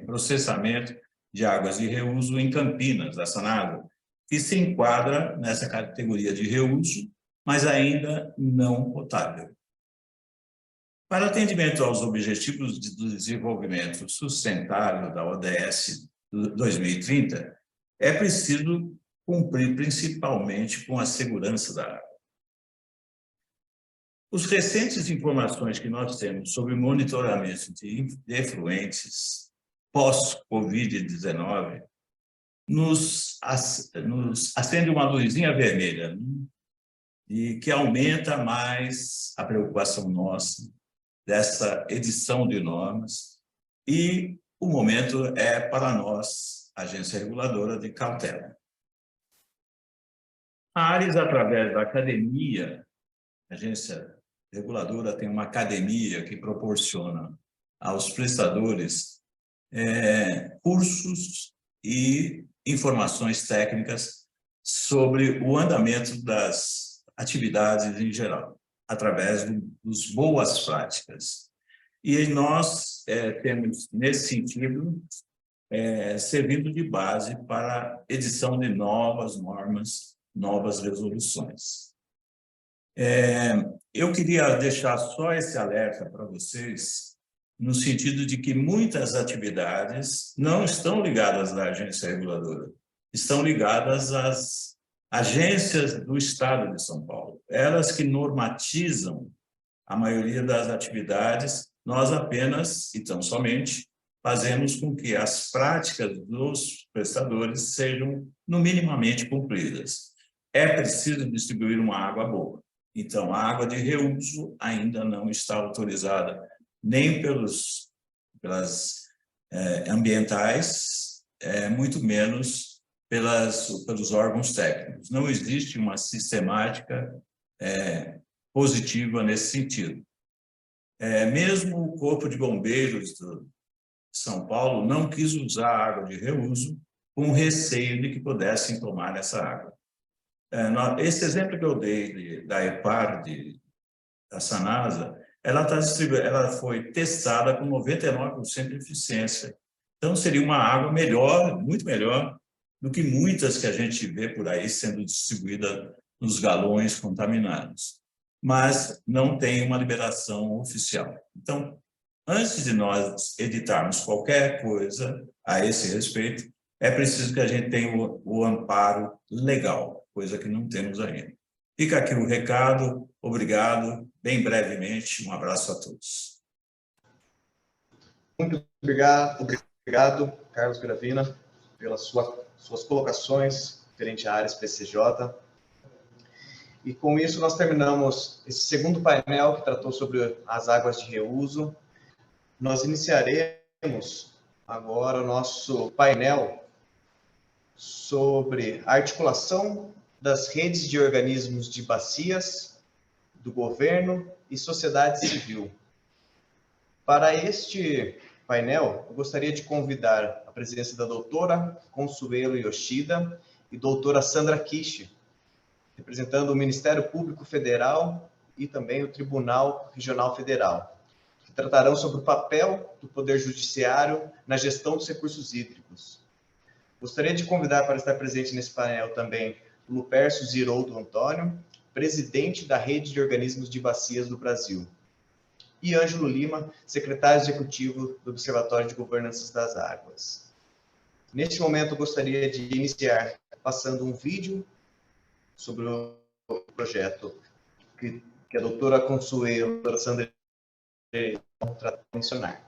processamento de águas de reuso em Campinas, da Sanágua, que se enquadra nessa categoria de reuso, mas ainda não potável. Para atendimento aos Objetivos de Desenvolvimento Sustentável da ODS 2030, é preciso cumprir principalmente com a segurança da água. Os recentes informações que nós temos sobre o monitoramento de efluentes pós-Covid-19 nos acende uma luzinha vermelha, e que aumenta mais a preocupação nossa dessa edição de normas, e o momento é para nós, agência reguladora, de cautela. A ARES, através da academia, a agência reguladora tem uma academia que proporciona aos prestadores cursos e informações técnicas sobre o andamento das atividades em geral, através dos boas práticas. E nós temos, nesse sentido, servindo de base para a edição de novas normas, novas resoluções. Eu queria deixar só esse alerta para vocês, no sentido de que muitas atividades não estão ligadas à agência reguladora, estão ligadas às agências do Estado de São Paulo. Elas que normatizam a maioria das atividades, nós apenas, e tão somente, fazemos com que as práticas dos prestadores sejam, no minimamente, cumpridas. É preciso distribuir uma água boa. Então, a água de reuso ainda não está autorizada nem pelas ambientais, muito menos pelos órgãos técnicos. Não existe uma sistemática positiva nesse sentido. Mesmo o Corpo de Bombeiros de São Paulo não quis usar água de reuso com receio de que pudessem tomar essa água. Esse exemplo que eu dei da EPAR, da Sanasa, ela foi testada com 99% de eficiência. Então, seria uma água melhor, muito melhor, do que muitas que a gente vê por aí sendo distribuída nos galões contaminados. Mas não tem uma liberação oficial. Então, antes de nós editarmos qualquer coisa a esse respeito, é preciso que a gente tenha o amparo legal, coisa que não temos ainda. Fica aqui o recado, obrigado, bem brevemente, um abraço a todos.
Muito obrigado, Carlos Gravina, pelas suas colocações referente à ARES PCJ. E com isso nós terminamos esse segundo painel que tratou sobre as águas de reuso. Nós iniciaremos agora o nosso painel sobre a articulação das redes de organismos de bacias, do governo e sociedade civil. Para este painel, eu gostaria de convidar a presença da doutora Consuelo Yoshida e doutora Sandra Kishi, representando o Ministério Público Federal e também o Tribunal Regional Federal, que tratarão sobre o papel do Poder Judiciário na gestão dos recursos hídricos. Gostaria de convidar para estar presente nesse painel também o Lupercio Ziroldo Antônio, presidente da Rede de Organismos de Bacias do Brasil, e Ângelo Lima, secretário executivo do Observatório de Governança das Águas. Neste momento, eu gostaria de iniciar passando um vídeo sobre o projeto que a doutora Consuelo, a doutora Sandra vão mencionar.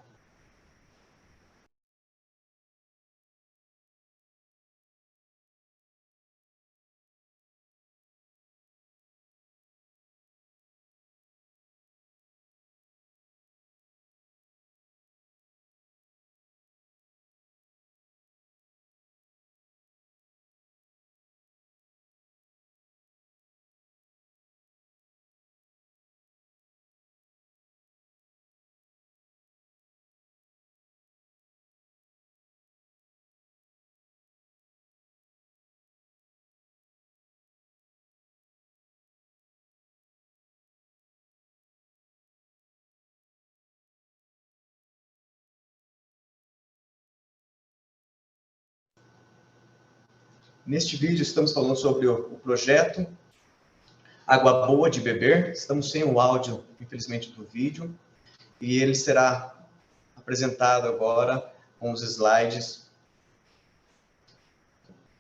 Neste vídeo, estamos falando sobre o projeto Água Boa de Beber. Estamos sem o áudio, infelizmente, do vídeo. E ele será apresentado agora com os slides.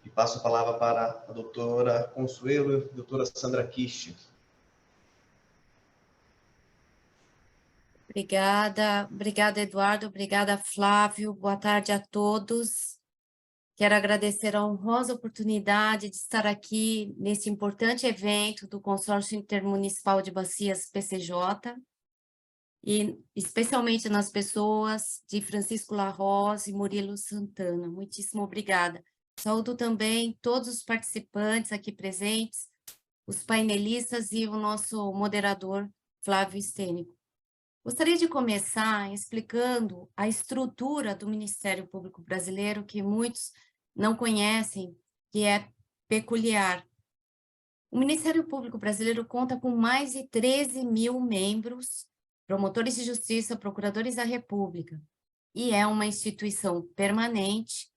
E passo a palavra para a doutora Consuelo e a doutora Sandra Kish.
Obrigada, Eduardo. Obrigada, Flávio. Boa tarde a todos. Quero agradecer a honrosa oportunidade de estar aqui nesse importante evento do Consórcio Intermunicipal de Bacias PCJ, e especialmente nas pessoas de Francisco Larroz e Murilo Santana. Muitíssimo obrigada. Saúdo também todos os participantes aqui presentes, os painelistas e o nosso moderador, Flávio Stênico. Gostaria de começar explicando a estrutura do Ministério Público Brasileiro, que muitos não conhecem, que é peculiar. O Ministério Público Brasileiro conta com mais de 13 mil membros, promotores de justiça, procuradores da República, e é uma instituição permanente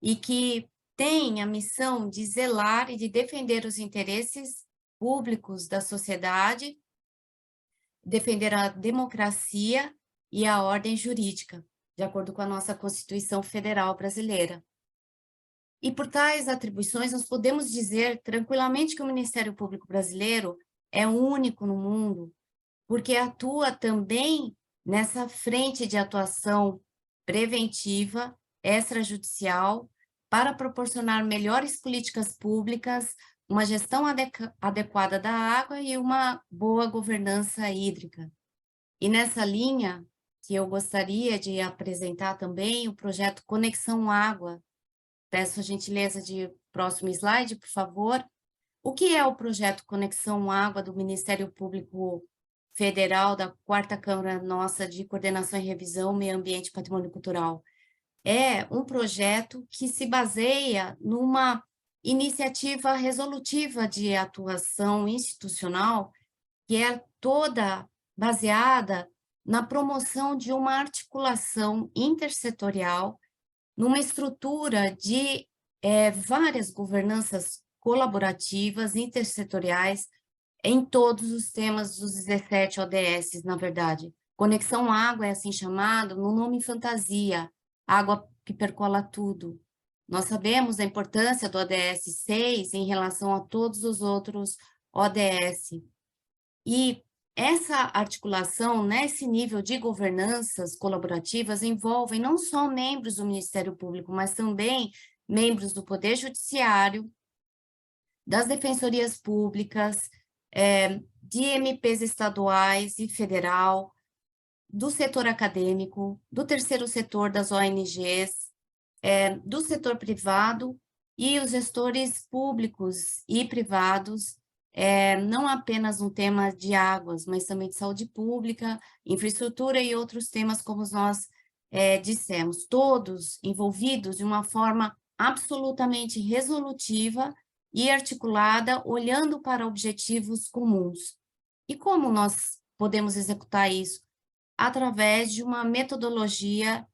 e que tem a missão de zelar e de defender os interesses públicos da sociedade, defender a democracia e a ordem jurídica, de acordo com a nossa Constituição Federal Brasileira. E por tais atribuições, nós podemos dizer tranquilamente que o Ministério Público Brasileiro é único no mundo, porque atua também nessa frente de atuação preventiva, extrajudicial, para proporcionar melhores políticas públicas, uma gestão adequada da água e uma boa governança hídrica. E nessa linha, que eu gostaria de apresentar também o projeto Conexão Água. Peço a gentileza de próximo slide, por favor. O que é o projeto Conexão Água do Ministério Público Federal, da 4ª Câmara nossa de Coordenação e Revisão, Meio Ambiente e Patrimônio Cultural? É um projeto que se baseia numa iniciativa resolutiva de atuação institucional, que é toda baseada na promoção de uma articulação intersetorial, numa estrutura de várias governanças colaborativas, intersetoriais, em todos os temas dos 17 ODS, na verdade. Conexão Água é assim chamado, no nome fantasia, água que percola tudo. Nós sabemos a importância do ODS 6 em relação a todos os outros ODS. E essa articulação, nesse nível de governanças colaborativas, envolve não só membros do Ministério Público, mas também membros do Poder Judiciário, das defensorias públicas, de MPs estaduais e federal, do setor acadêmico, do terceiro setor das ONGs, do setor privado e os gestores públicos e privados, não apenas no tema de águas, mas também de saúde pública, infraestrutura e outros temas, como nós dissemos, todos envolvidos de uma forma absolutamente resolutiva e articulada, olhando para objetivos comuns. E como nós podemos executar isso? Através de uma metodologia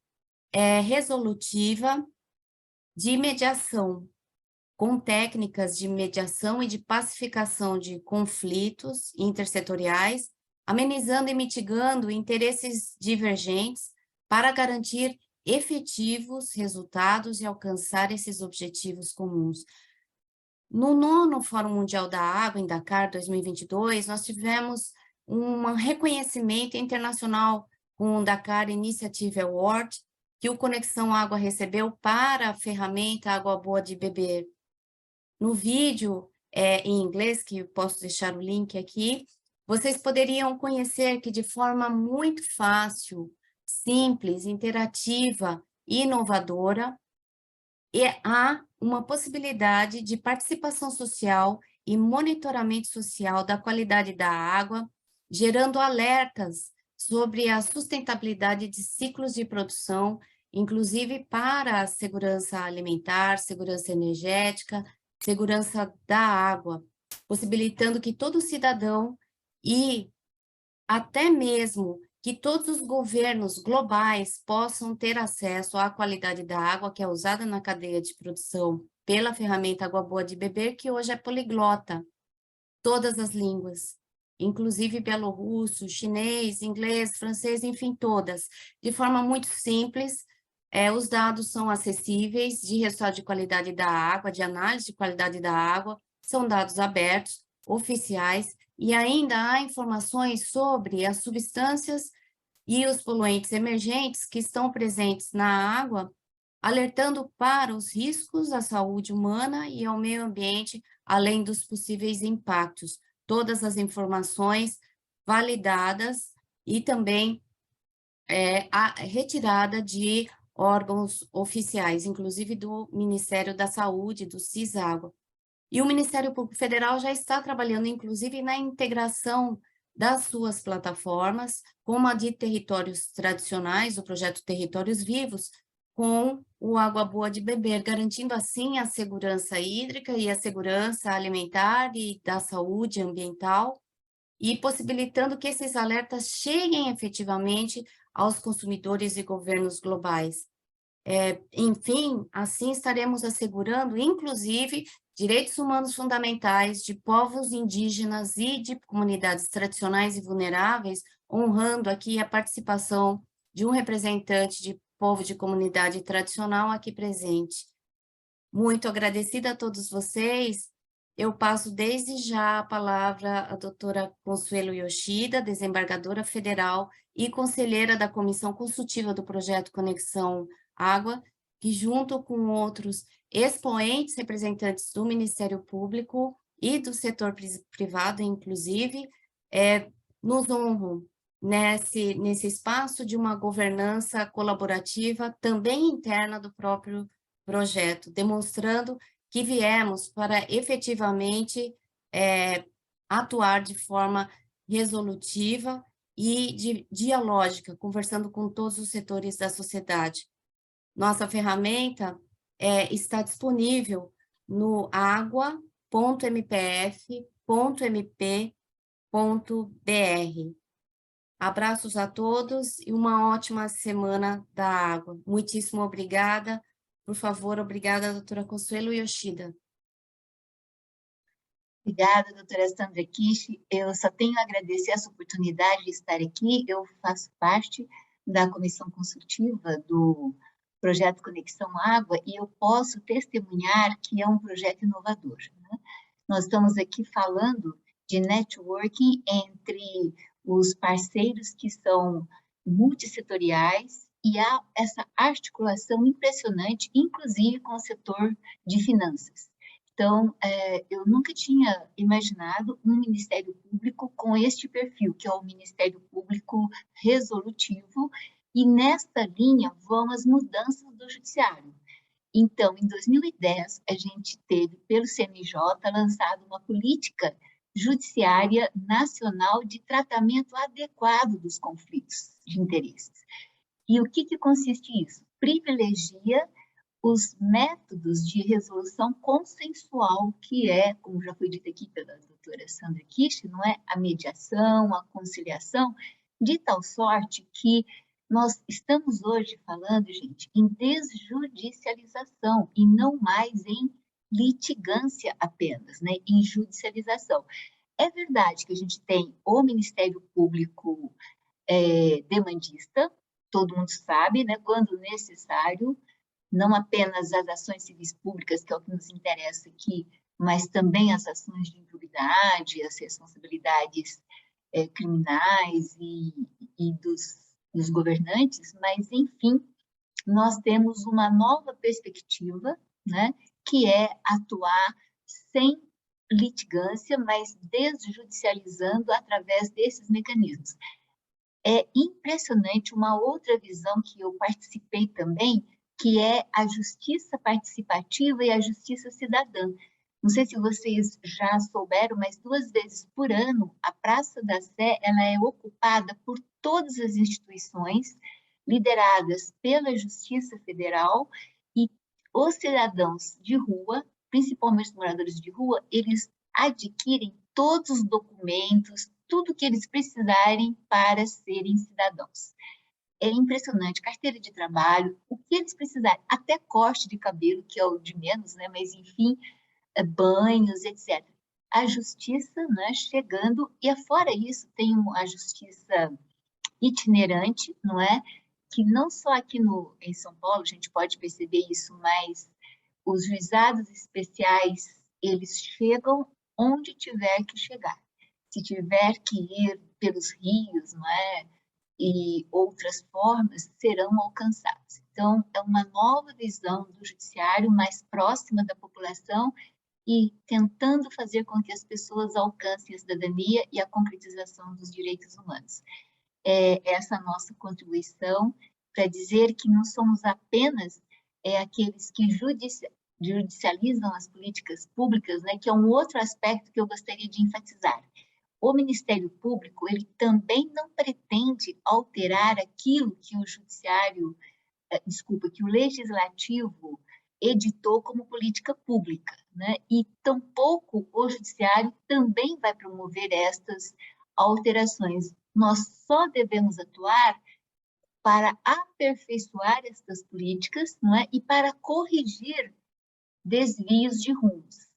resolutiva de mediação, com técnicas de mediação e de pacificação de conflitos intersetoriais amenizando e mitigando interesses divergentes para garantir efetivos resultados e alcançar esses objetivos comuns. No 9º Fórum Mundial da Água, em Dakar, 2022, nós tivemos um reconhecimento internacional com o Dakar Initiative Award, que o Conexão Água recebeu para a ferramenta Água Boa de Beber. No vídeo em inglês, que eu posso deixar o link aqui, vocês poderiam conhecer que de forma muito fácil, simples, interativa e inovadora, há uma possibilidade de participação social e monitoramento social da qualidade da água, gerando alertas sobre a sustentabilidade de ciclos de produção, inclusive para a segurança alimentar, segurança energética, segurança da água, possibilitando que todo cidadão e até mesmo que todos os governos globais possam ter acesso à qualidade da água que é usada na cadeia de produção pela ferramenta Água Boa de Beber, que hoje é poliglota, todas as línguas, inclusive bielorrusso, chinês, inglês, francês, enfim, todas, de forma muito simples. Os dados são acessíveis, de resultado de qualidade da água, de análise de qualidade da água, são dados abertos, oficiais, e ainda há informações sobre as substâncias e os poluentes emergentes que estão presentes na água, alertando para os riscos à saúde humana e ao meio ambiente, além dos possíveis impactos. Todas as informações validadas e também a retirada de órgãos oficiais, inclusive do Ministério da Saúde, do CISÁgua. E o Ministério Público Federal já está trabalhando, inclusive, na integração das suas plataformas, como a de territórios tradicionais, o projeto Territórios Vivos, com o Água Boa de Beber, garantindo, assim, a segurança hídrica e a segurança alimentar e da saúde ambiental, e possibilitando que esses alertas cheguem efetivamente aos consumidores e governos globais. Enfim, assim estaremos assegurando, inclusive, direitos humanos fundamentais de povos indígenas e de comunidades tradicionais e vulneráveis, honrando aqui a participação de um representante de povo de comunidade tradicional aqui presente. Muito agradecida a todos vocês. Eu passo desde já a palavra à doutora Consuelo Yoshida, desembargadora federal e conselheira da Comissão Consultiva do Projeto Conexão Água, que junto com outros expoentes representantes do Ministério Público e do setor privado, inclusive, nos honram nesse espaço de uma governança colaborativa, também interna do próprio projeto, demonstrando que viemos para efetivamente atuar de forma resolutiva e dialógica, conversando com todos os setores da sociedade. Nossa ferramenta está disponível no agua.mpf.mp.br. Abraços a todos e uma ótima semana da água. Muitíssimo obrigada. Por favor, obrigada, doutora Consuelo Yoshida.
Obrigada, doutora Sandra Kishi. Eu só tenho a agradecer essa oportunidade de estar aqui. Eu faço parte da comissão consultiva do projeto Conexão Água e eu posso testemunhar que é um projeto inovador, né? Nós estamos aqui falando de networking entre os parceiros que são multissetoriais e há essa articulação impressionante, inclusive com o setor de finanças. Então, eu nunca tinha imaginado um Ministério Público com este perfil, que é o Ministério Público resolutivo, e nesta linha vão as mudanças do Judiciário. Então, em 2010, a gente teve, pelo CNJ, lançado uma política judiciária nacional de tratamento adequado dos conflitos de interesses. E o que consiste isso? Privilegia os métodos de resolução consensual, que é, como já foi dito aqui pela doutora Sandra Kishi, não é? A mediação, a conciliação, de tal sorte que nós estamos hoje falando, gente, em desjudicialização e não mais em litigância apenas, né? Em judicialização. É verdade que a gente tem o Ministério Público demandista, todo mundo sabe, né, quando necessário, não apenas as ações civis públicas, que é o que nos interessa aqui, mas também as ações de improbidade, as responsabilidades criminais e dos governantes, mas, enfim, nós temos uma nova perspectiva, né, que é atuar sem litigância, mas desjudicializando através desses mecanismos. É impressionante uma outra visão que eu participei também, que é a justiça participativa e a justiça cidadã. Não sei se vocês já souberam, mas 2 vezes por ano, a Praça da Sé ela é ocupada por todas as instituições lideradas pela Justiça Federal, e os cidadãos de rua, principalmente os moradores de rua, eles adquirem todos os documentos, tudo que eles precisarem para serem cidadãos. É impressionante, carteira de trabalho, o que eles precisarem, até corte de cabelo, que é o de menos, né? Mas enfim, banhos, etc. A justiça, né, chegando, e fora isso tem a justiça itinerante, não é? Que não só aqui em São Paulo, a gente pode perceber isso, mas os juizados especiais, eles chegam onde tiver que chegar. Se tiver que ir pelos rios, não é? E outras formas serão alcançadas. Então, é uma nova visão do judiciário mais próxima da população e tentando fazer com que as pessoas alcancem a cidadania e a concretização dos direitos humanos. Essa nossa contribuição para dizer que não somos apenas aqueles que judicializam as políticas públicas, né, que é um outro aspecto que eu gostaria de enfatizar. O Ministério Público, ele também não pretende alterar aquilo que o judiciário, que o legislativo editou como política pública, né? E tampouco o judiciário também vai promover estas alterações. Nós só devemos atuar para aperfeiçoar estas políticas, não é? E para corrigir desvios de rumos,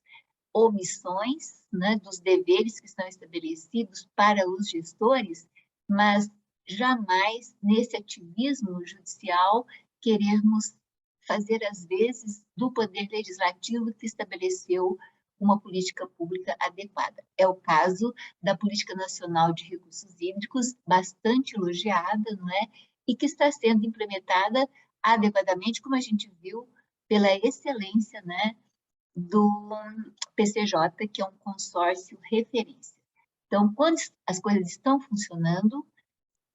omissões, né, dos deveres que estão estabelecidos para os gestores, mas jamais nesse ativismo judicial querermos fazer às vezes do poder legislativo que estabeleceu uma política pública adequada. É o caso da Política Nacional de Recursos Hídricos, bastante elogiada, não é? E que está sendo implementada adequadamente, como a gente viu, pela excelência, né, do PCJ, que é um consórcio referência. Então, quando as coisas estão funcionando,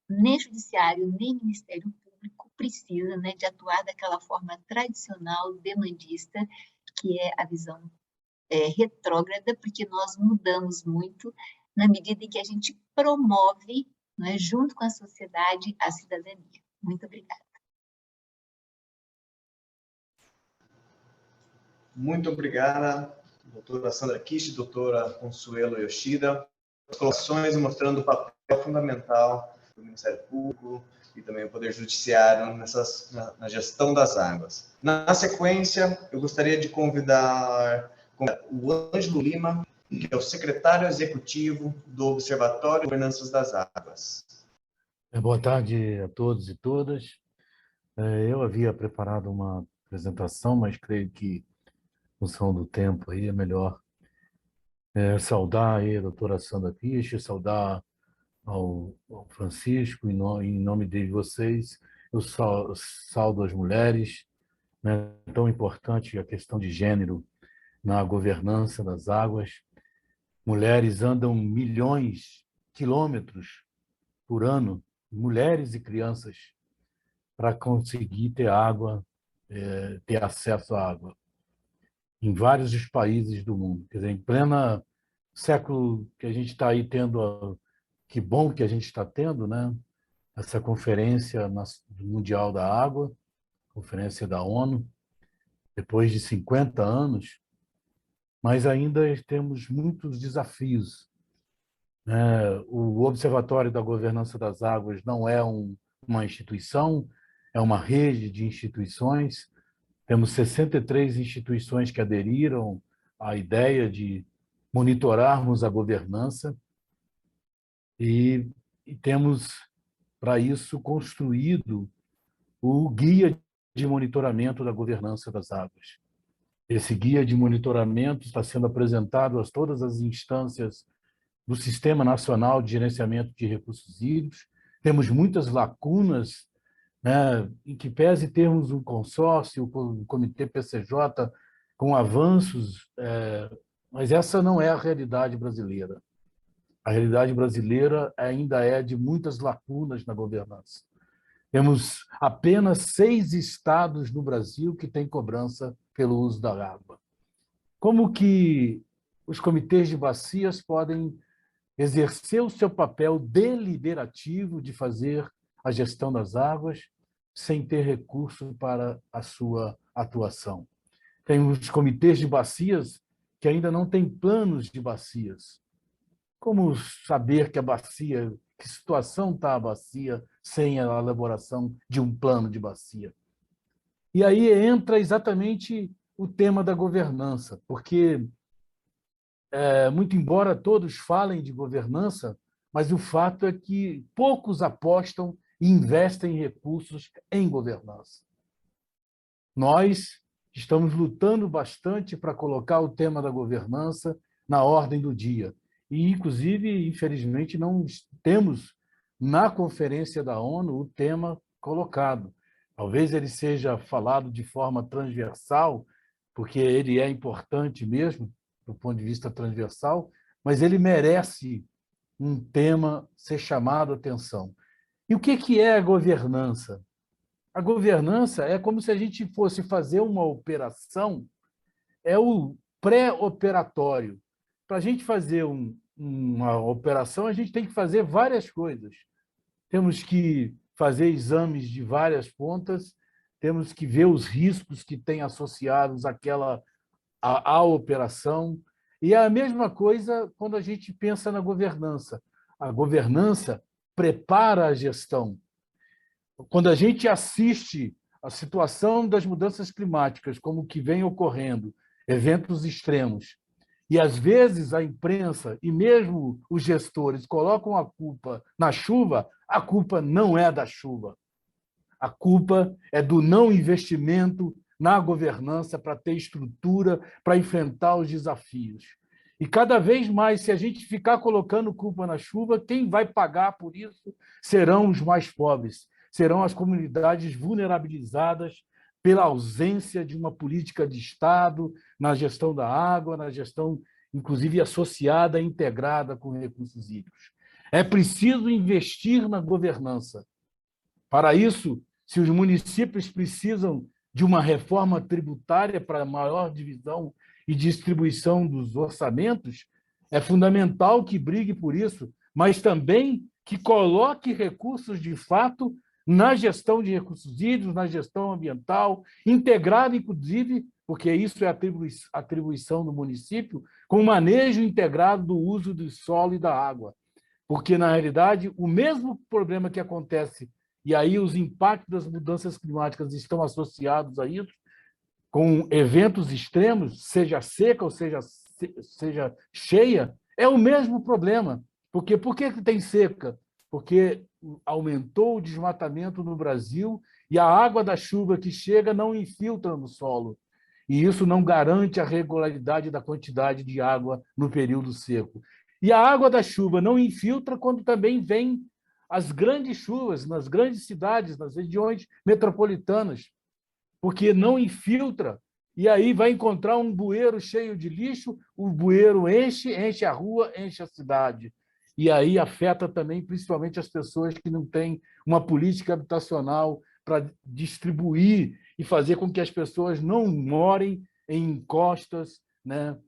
nem judiciário, nem Ministério Público precisa, né, de atuar daquela forma tradicional, demandista, que é a visão retrógrada, porque nós mudamos muito na medida em que a gente promove, né, junto com a sociedade, a cidadania. Muito obrigada.
Muito obrigada, doutora Sandra Kishi, doutora Consuelo Yoshida, as colocações mostrando o papel fundamental do Ministério Público e também o Poder Judiciário na gestão das águas. Na sequência, eu gostaria de convidar o Ângelo Lima, que é o secretário executivo do Observatório de Governança das Águas.
Boa tarde a todos e todas. Eu havia preparado uma apresentação, mas creio que, em função do tempo, aí é melhor saudar aí a doutora Sandra Kishi, saudar ao Francisco, em nome de vocês, eu saudo as mulheres, né? Tão importante a questão de gênero na governança das águas. Mulheres andam milhões de quilômetros por ano, mulheres e crianças, para conseguir ter água, ter acesso à água, em vários dos países do mundo. Quer dizer, em pleno século que a gente está aí tendo, que bom que a gente está tendo, né? Essa Conferência Mundial da Água, Conferência da ONU, depois de 50 anos, mas ainda temos muitos desafios. O Observatório da Governança das Águas não é uma instituição, é uma rede de instituições. Temos 63 instituições que aderiram à ideia de monitorarmos a governança e temos, para isso, construído o Guia de Monitoramento da Governança das Águas. Esse guia de monitoramento está sendo apresentado a todas as instâncias do Sistema Nacional de Gerenciamento de Recursos Hídricos. Temos muitas lacunas, né, em que pese termos um consórcio, o Comitê PCJ, com avanços, mas essa não é a realidade brasileira. A realidade brasileira ainda é de muitas lacunas na governança. Temos apenas 6 estados no Brasil que têm cobrança pelo uso da água. Como que os comitês de bacias podem exercer o seu papel deliberativo de fazer a gestão das águas sem ter recurso para a sua atuação? Tem os comitês de bacias que ainda não têm planos de bacias. Como saber que a bacia, que situação está a bacia sem a elaboração de um plano de bacia? E aí entra exatamente o tema da governança, porque, muito embora todos falem de governança, mas o fato é que poucos apostam e investem recursos em governança. Nós estamos lutando bastante para colocar o tema da governança na ordem do dia. E, inclusive, infelizmente, não temos na Conferência da ONU o tema colocado. Talvez ele seja falado de forma transversal, porque ele é importante mesmo, do ponto de vista transversal, mas ele merece um tema ser chamado a atenção. E o que é a governança? A governança é como se a gente fosse fazer uma operação, é o pré-operatório. Para a gente fazer uma operação, a gente tem que fazer várias coisas. Temos que fazer exames de várias pontas, temos que ver os riscos que tem associados à operação. E é a mesma coisa quando a gente pensa na governança. A governança prepara a gestão. Quando a gente assiste a situação das mudanças climáticas, como que vem ocorrendo, eventos extremos, e às vezes a imprensa e mesmo os gestores colocam a culpa na chuva, a culpa não é da chuva. A culpa é do não investimento na governança para ter estrutura para enfrentar os desafios. E cada vez mais, se a gente ficar colocando culpa na chuva, quem vai pagar por isso serão os mais pobres, serão as comunidades vulnerabilizadas pela ausência de uma política de Estado na gestão da água, na gestão, inclusive, associada, integrada com recursos hídricos. É preciso investir na governança. Para isso, se os municípios precisam de uma reforma tributária para maior divisão e distribuição dos orçamentos, é fundamental que brigue por isso, mas também que coloque recursos de fato na gestão de recursos hídricos, na gestão ambiental, integrada, inclusive, porque isso é atribuição do município, com o manejo integrado do uso do solo e da água. Porque, na realidade, o mesmo problema que acontece, e aí os impactos das mudanças climáticas estão associados a isso, com eventos extremos, seja seca ou seja cheia, é o mesmo problema. Porque por que tem seca? Porque aumentou o desmatamento no Brasil e a água da chuva que chega não infiltra no solo. E isso não garante a regularidade da quantidade de água no período seco. E a água da chuva não infiltra quando também vem as grandes chuvas nas grandes cidades, nas regiões metropolitanas, porque não infiltra. E aí vai encontrar um bueiro cheio de lixo, o bueiro enche a rua, enche a cidade. E aí afeta também, principalmente, as pessoas que não têm uma política habitacional para distribuir e fazer com que as pessoas não morem em encostas, né?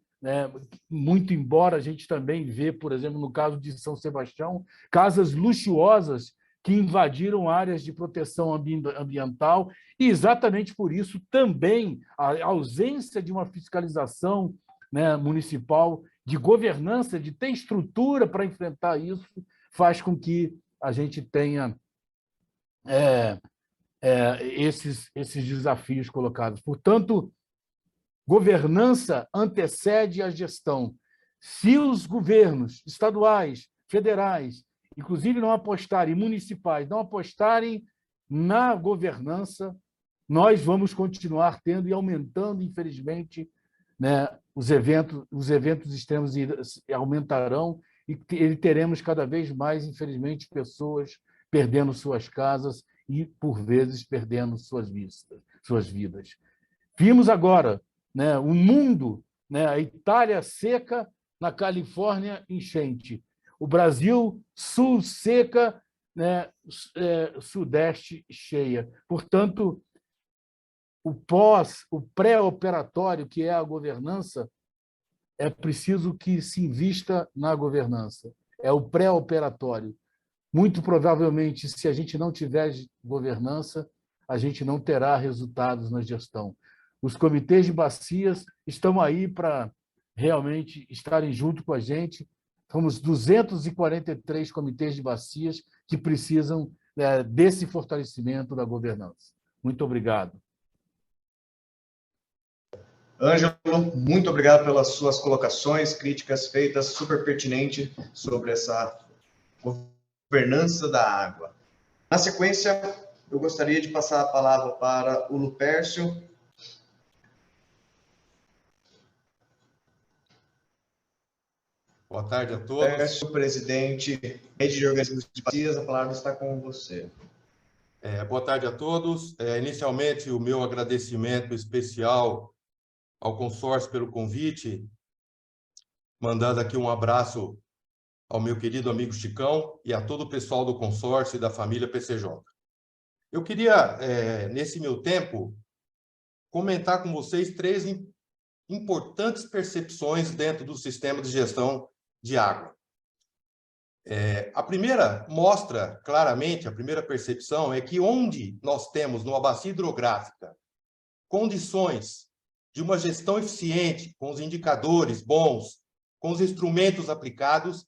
Muito embora a gente também vê, por exemplo, no caso de São Sebastião, casas luxuosas que invadiram áreas de proteção ambiental, e exatamente por isso também a ausência de uma fiscalização, né, municipal, de governança, de ter estrutura para enfrentar isso, faz com que a gente tenha esses desafios colocados. Portanto, governança antecede a gestão. Se os governos estaduais, federais, inclusive não apostarem, municipais, não apostarem na governança, nós vamos continuar tendo e aumentando, infelizmente, né, os eventos extremos aumentarão e teremos cada vez mais, infelizmente, pessoas perdendo suas casas e, por vezes, perdendo suas vidas. Vimos agora, né, o mundo, né, a Itália seca, na Califórnia enchente, o Brasil sul seca, né, sudeste cheia. Portanto, o pré-operatório, que é a governança, é preciso que se invista na governança. É o pré-operatório. Muito provavelmente, se a gente não tiver governança, a gente não terá resultados na gestão. Os comitês de bacias estão aí para realmente estarem junto com a gente. Somos 243 comitês de bacias que precisam desse fortalecimento da governança. Muito obrigado.
Ângelo, muito obrigado pelas suas colocações, críticas feitas, super pertinente sobre essa governança da água. Na sequência, eu gostaria de passar a palavra para o Lupércio.
Boa tarde a todos.
Lupércio, presidente Rede de Organismos de Bacias, a palavra está com você.
Boa tarde a todos. Inicialmente, o meu agradecimento especial ao consórcio pelo convite, mandando aqui um abraço ao meu querido amigo Chicão e a todo o pessoal do consórcio e da família PCJ. Eu queria, nesse meu tempo, comentar com vocês 3 importantes percepções dentro do sistema de gestão de água. A primeira mostra claramente, a primeira percepção é que onde nós temos numa bacia hidrográfica condições de uma gestão eficiente, com os indicadores bons, com os instrumentos aplicados,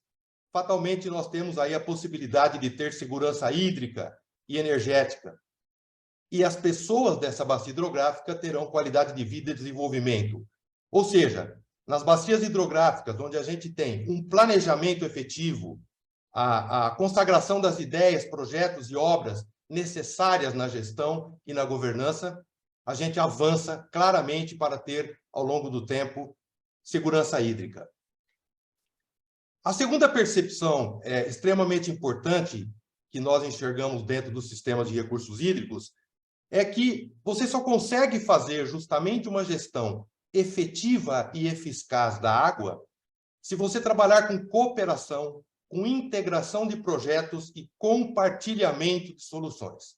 fatalmente nós temos aí a possibilidade de ter segurança hídrica e energética. E as pessoas dessa bacia hidrográfica terão qualidade de vida e desenvolvimento. Ou seja, nas bacias hidrográficas, onde a gente tem um planejamento efetivo, a consagração das ideias, projetos e obras necessárias na gestão e na governança, a gente avança claramente para ter, ao longo do tempo, segurança hídrica. A segunda percepção extremamente importante que nós enxergamos dentro do sistema de recursos hídricos é que você só consegue fazer justamente uma gestão efetiva e eficaz da água se você trabalhar com cooperação, com integração de projetos e compartilhamento de soluções.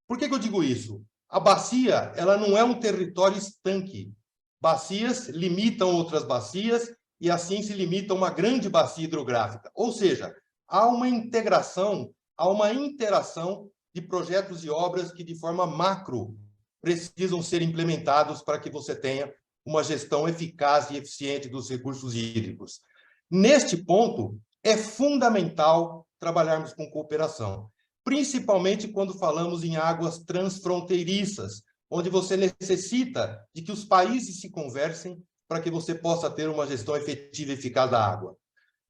Por que eu digo isso? A bacia, ela não é um território estanque. Bacias limitam outras bacias e assim se limita uma grande bacia hidrográfica. Ou seja, há uma integração, há uma interação de projetos e obras que, de forma macro, precisam ser implementados para que você tenha uma gestão eficaz e eficiente dos recursos hídricos. Neste ponto, é fundamental trabalharmos com cooperação, principalmente quando falamos em águas transfronteiriças, onde você necessita de que os países se conversem para que você possa ter uma gestão efetiva e eficaz da água.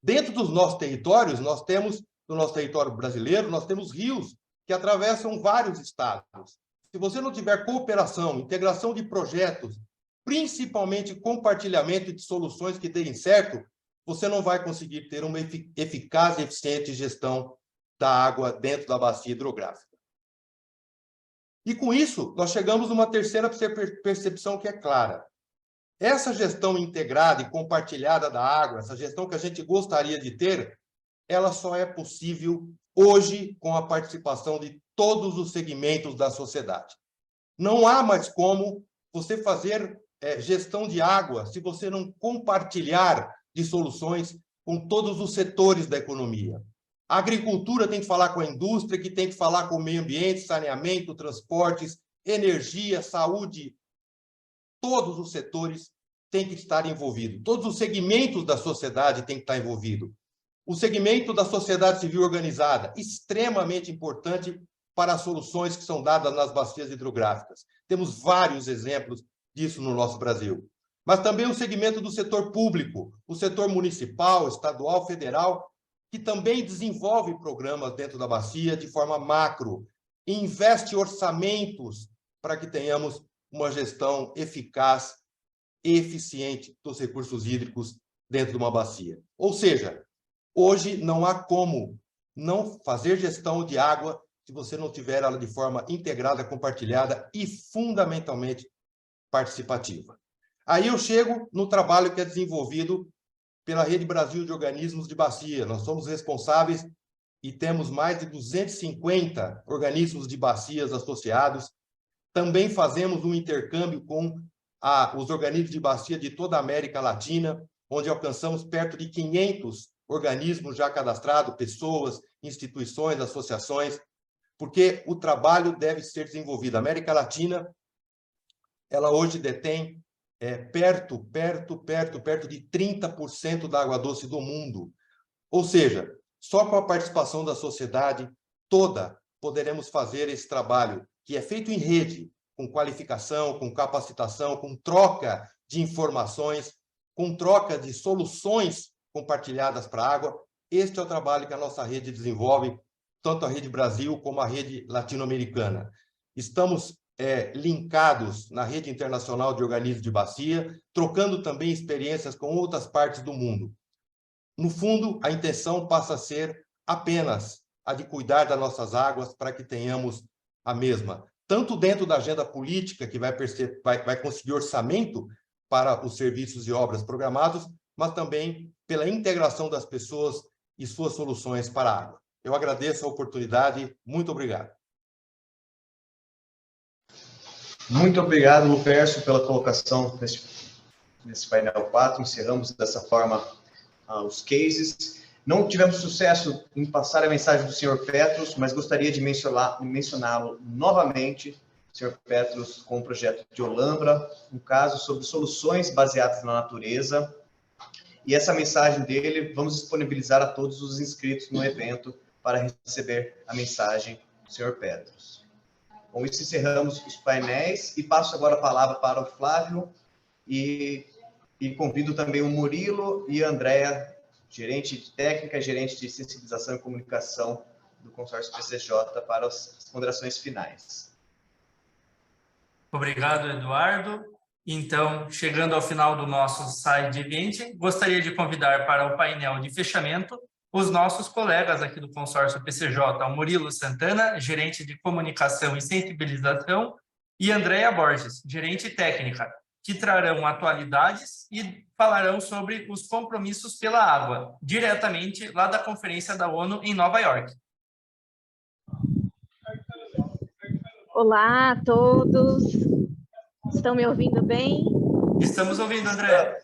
Dentro dos nossos territórios, nós temos, no nosso território brasileiro, nós temos rios que atravessam vários estados. Se você não tiver cooperação, integração de projetos, principalmente compartilhamento de soluções que deem certo, você não vai conseguir ter uma eficaz e eficiente gestão da água dentro da bacia hidrográfica. E com isso, nós chegamos numa terceira percepção que é clara. Essa gestão integrada e compartilhada da água, essa gestão que a gente gostaria de ter, ela só é possível hoje com a participação de todos os segmentos da sociedade. Não há mais como você fazer gestão de água se você não compartilhar de soluções com todos os setores da economia. A agricultura tem que falar com a indústria, que tem que falar com o meio ambiente, saneamento, transportes, energia, saúde. Todos os setores têm que estar envolvidos. Todos os segmentos da sociedade têm que estar envolvidos. O segmento da sociedade civil organizada, extremamente importante para as soluções que são dadas nas bacias hidrográficas. Temos vários exemplos disso no nosso Brasil. mas também o segmento do setor público, o setor municipal, estadual, federal, que também desenvolve programas dentro da bacia de forma macro, e investe orçamentos para que tenhamos uma gestão eficaz e eficiente dos recursos hídricos dentro de uma bacia. Ou seja, hoje não há como não fazer gestão de água se você não tiver ela de forma integrada, compartilhada e, fundamentalmente, participativa. Aí eu chego no trabalho que é desenvolvido pela Rede Brasil de Organismos de Bacia. Nós somos responsáveis e temos mais de 250 organismos de bacias associados. Também fazemos um intercâmbio com os organismos de bacia de toda a América Latina, onde alcançamos perto de 500 organismos já cadastrados, pessoas, instituições, associações, porque o trabalho deve ser desenvolvido. A América Latina, ela hoje detém perto de 30% da água doce do mundo. Ou seja, só com a participação da sociedade toda poderemos fazer esse trabalho, que é feito em rede, com qualificação, com capacitação, com troca de informações, com troca de soluções compartilhadas para a água. Este é o trabalho que a nossa rede desenvolve, tanto a Rede Brasil como a Rede Latino-Americana. Estamos linkados na Rede Internacional de Organismos de Bacia, trocando também experiências com outras partes do mundo. No fundo, a intenção passa a ser apenas a de cuidar das nossas águas para que tenhamos a mesma, tanto dentro da agenda política, que vai conseguir orçamento para os serviços e obras programados, mas também pela integração das pessoas e suas soluções para a água. Eu agradeço a oportunidade. Muito obrigado.
Muito obrigado, Lupercio, pela colocação nesse painel 4. Encerramos dessa forma os cases. Não tivemos sucesso em passar a mensagem do Sr. Petros, mas gostaria de mencioná-lo novamente, Sr. Petros, com o projeto de Olambra, um caso sobre soluções baseadas na natureza. E essa mensagem dele, vamos disponibilizar a todos os inscritos no evento para receber a mensagem do Sr. Petros. Com isso, encerramos os painéis e passo agora a palavra para o Flávio e convido também o Murilo e a Andréa, gerente de técnica, gerente de sensibilização e comunicação do consórcio PCJ, para as ponderações finais.
Obrigado, Eduardo. Então, chegando ao final do nosso side event, gostaria de convidar para o painel de fechamento os nossos colegas aqui do consórcio PCJ, o Murilo Santana, gerente de comunicação e sensibilização, e Andréa Borges, gerente técnica, que trarão atualidades e falarão sobre os compromissos pela água, diretamente lá da Conferência da ONU em Nova York.
Olá a todos, estão me ouvindo bem?
Estamos ouvindo, Andréa.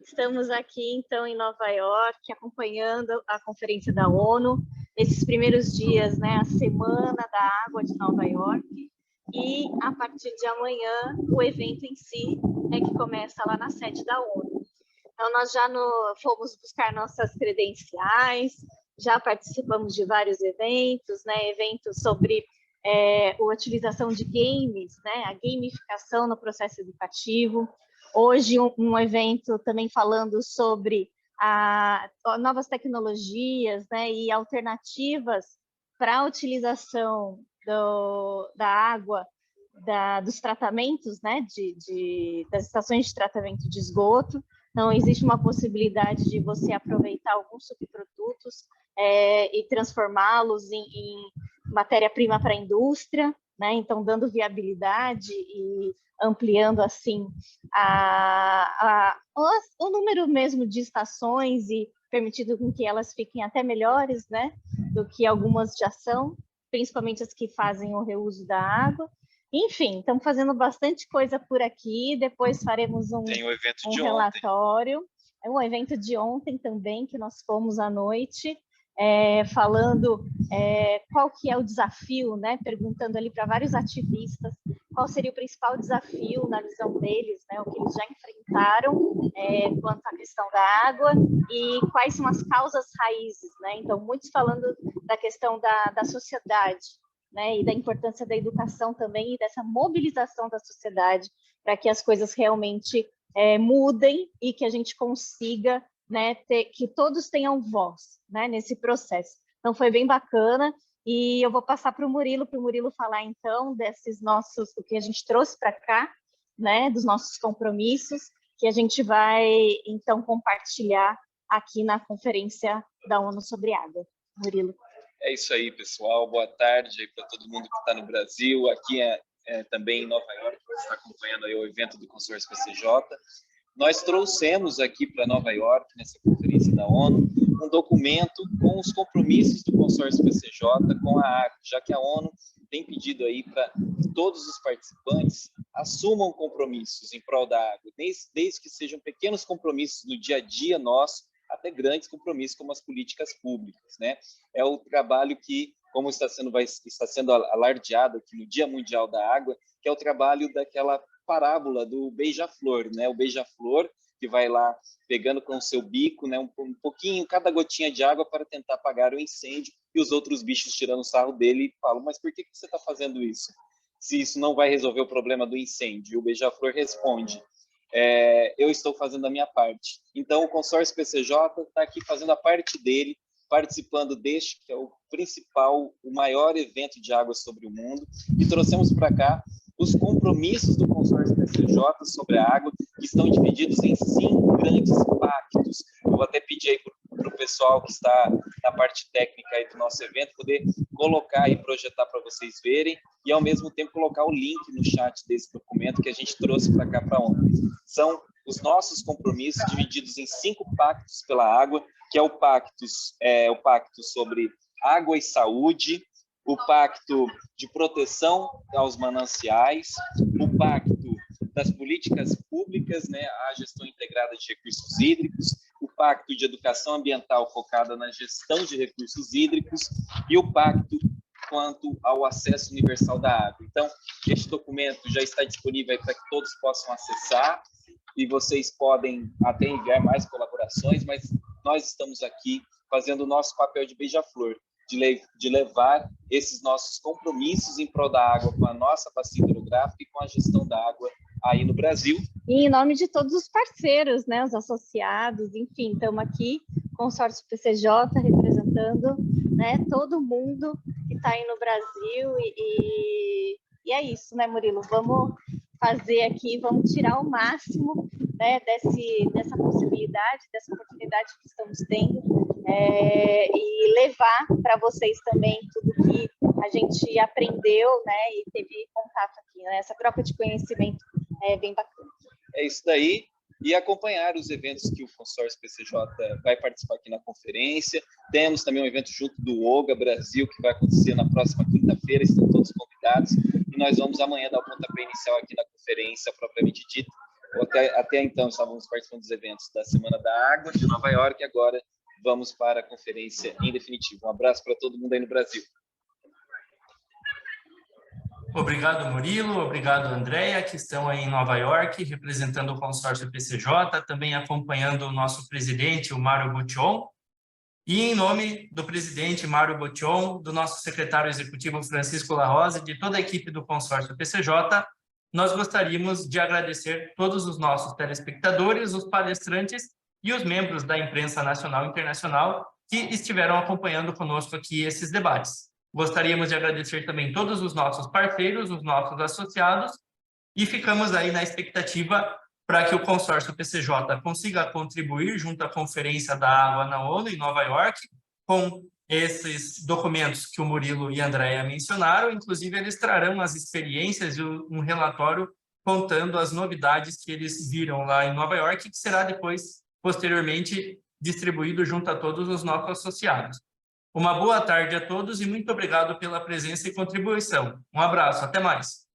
Estamos aqui, então, em Nova York, acompanhando a Conferência da ONU, nesses primeiros dias, né, a Semana da Água de Nova York, e a partir de amanhã, o evento em si é que começa lá na sede da ONU. Então, nós já fomos buscar nossas credenciais, já participamos de vários eventos, né, eventos sobre a utilização de games, né, a gamificação no processo educativo. Hoje, um evento também falando sobre novas tecnologias, né, e alternativas para a utilização da água, dos tratamentos, né, das estações de tratamento de esgoto. Então, existe uma possibilidade de você aproveitar alguns subprodutos e transformá-los em matéria-prima para a indústria, né? Então, dando viabilidade e ampliando, assim, o número mesmo de estações e permitindo com que elas fiquem até melhores, né, do que algumas já são, principalmente as que fazem o reuso da água. Enfim, estamos fazendo bastante coisa por aqui, depois faremos um relatório. É um evento de ontem também, que nós fomos à noite, falando qual que é o desafio, né? Perguntando ali para vários ativistas qual seria o principal desafio na visão deles, né? O que eles já enfrentaram quanto à questão da água e quais são as causas raízes, né? Então, muitos falando da questão da sociedade, né? E da importância da educação também e dessa mobilização da sociedade para que as coisas realmente mudem e que a gente consiga, né, que todos tenham voz, né, nesse processo. Então, foi bem bacana. E eu vou passar para o Murilo falar, então, desses nossos, o que a gente trouxe para cá, né, dos nossos compromissos, que a gente vai, então, compartilhar aqui na Conferência da ONU sobre Água. Murilo.
É isso aí, pessoal. Boa tarde para todo mundo que está no Brasil. Aqui também em Nova York, que está acompanhando aí o evento do Consórcio PCJ. Nós trouxemos aqui para Nova York, nessa Conferência da ONU, um documento com os compromissos do Consórcio PCJ com a água, já que a ONU tem pedido aí para que todos os participantes assumam compromissos em prol da água, desde que sejam pequenos compromissos no dia a dia nosso, até grandes compromissos como as políticas públicas, né? É o trabalho que, como está sendo alardeado aqui no Dia Mundial da Água, que é o trabalho daquela parábola do beija-flor, né? O beija-flor que vai lá pegando com o seu bico, né, um pouquinho, cada gotinha de água para tentar apagar o incêndio, e os outros bichos tirando sarro dele e falam, mas por que você está fazendo isso? Se isso não vai resolver o problema do incêndio. E o beija-flor responde, eu estou fazendo a minha parte. Então, o Consórcio PCJ está aqui fazendo a parte dele, participando deste, que é o principal, o maior evento de água sobre o mundo, e trouxemos para cá os compromissos do Consórcio PCJ sobre a água, que estão divididos em 5 grandes pactos. Eu vou até pedir aí para o pessoal que está na parte técnica aí do nosso evento poder colocar e projetar para vocês verem, e ao mesmo tempo colocar o link no chat desse documento que a gente trouxe para cá para a ONU. São os nossos compromissos divididos em 5 pactos pela água, que é o pacto sobre água e saúde, o pacto de proteção aos mananciais, o pacto das políticas públicas, né, a gestão integrada de recursos hídricos, o pacto de educação ambiental focada na gestão de recursos hídricos e o pacto quanto ao acesso universal da água. Então, este documento já está disponível para que todos possam acessar e vocês podem até enviar mais colaborações, mas nós estamos aqui fazendo o nosso papel de beija-flor, de levar esses nossos compromissos em prol da água com a nossa bacia hidrográfica e com a gestão da água aí no Brasil.
E em nome de todos os parceiros, né, os associados, enfim, estamos aqui, Consórcio PCJ, representando, né, todo mundo que está aí no Brasil e é isso, né, Murilo? Vamos fazer aqui, vamos tirar o máximo, né, dessa possibilidade, dessa oportunidade que estamos tendo, e levar para vocês também tudo que a gente aprendeu, né, e teve contato aqui, né? Essa troca de conhecimento é bem bacana.
É isso daí, e acompanhar os eventos que o Consórcio PCJ vai participar aqui na conferência. Temos também um evento junto do OGA Brasil, que vai acontecer na próxima quinta-feira, estão todos convidados, e nós vamos amanhã dar o pontapé inicial aqui na conferência propriamente dita. Até então estávamos participando dos eventos da Semana da Água de Nova York, e agora vamos para a conferência em definitivo. Um abraço para todo mundo aí no Brasil.
Obrigado, Murilo. Obrigado, Andréia, que estão aí em Nova York, representando o consórcio PCJ, também acompanhando o nosso presidente, o Mário Botion. E em nome do presidente Mário Botion, do nosso secretário executivo Francisco La Rosa e de toda a equipe do consórcio PCJ, nós gostaríamos de agradecer todos os nossos telespectadores, os palestrantes e os membros da imprensa nacional e internacional que estiveram acompanhando conosco aqui esses debates. Gostaríamos de agradecer também todos os nossos parceiros, os nossos associados, e ficamos aí na expectativa para que o consórcio PCJ consiga contribuir junto à Conferência da Água na ONU em Nova York, com esses documentos que o Murilo e a Andréia mencionaram. Inclusive, eles trarão as experiências e um relatório contando as novidades que eles viram lá em Nova York, que será depois, posteriormente, distribuído junto a todos os nossos associados. Uma boa tarde a todos e muito obrigado pela presença e contribuição. Um abraço, até mais.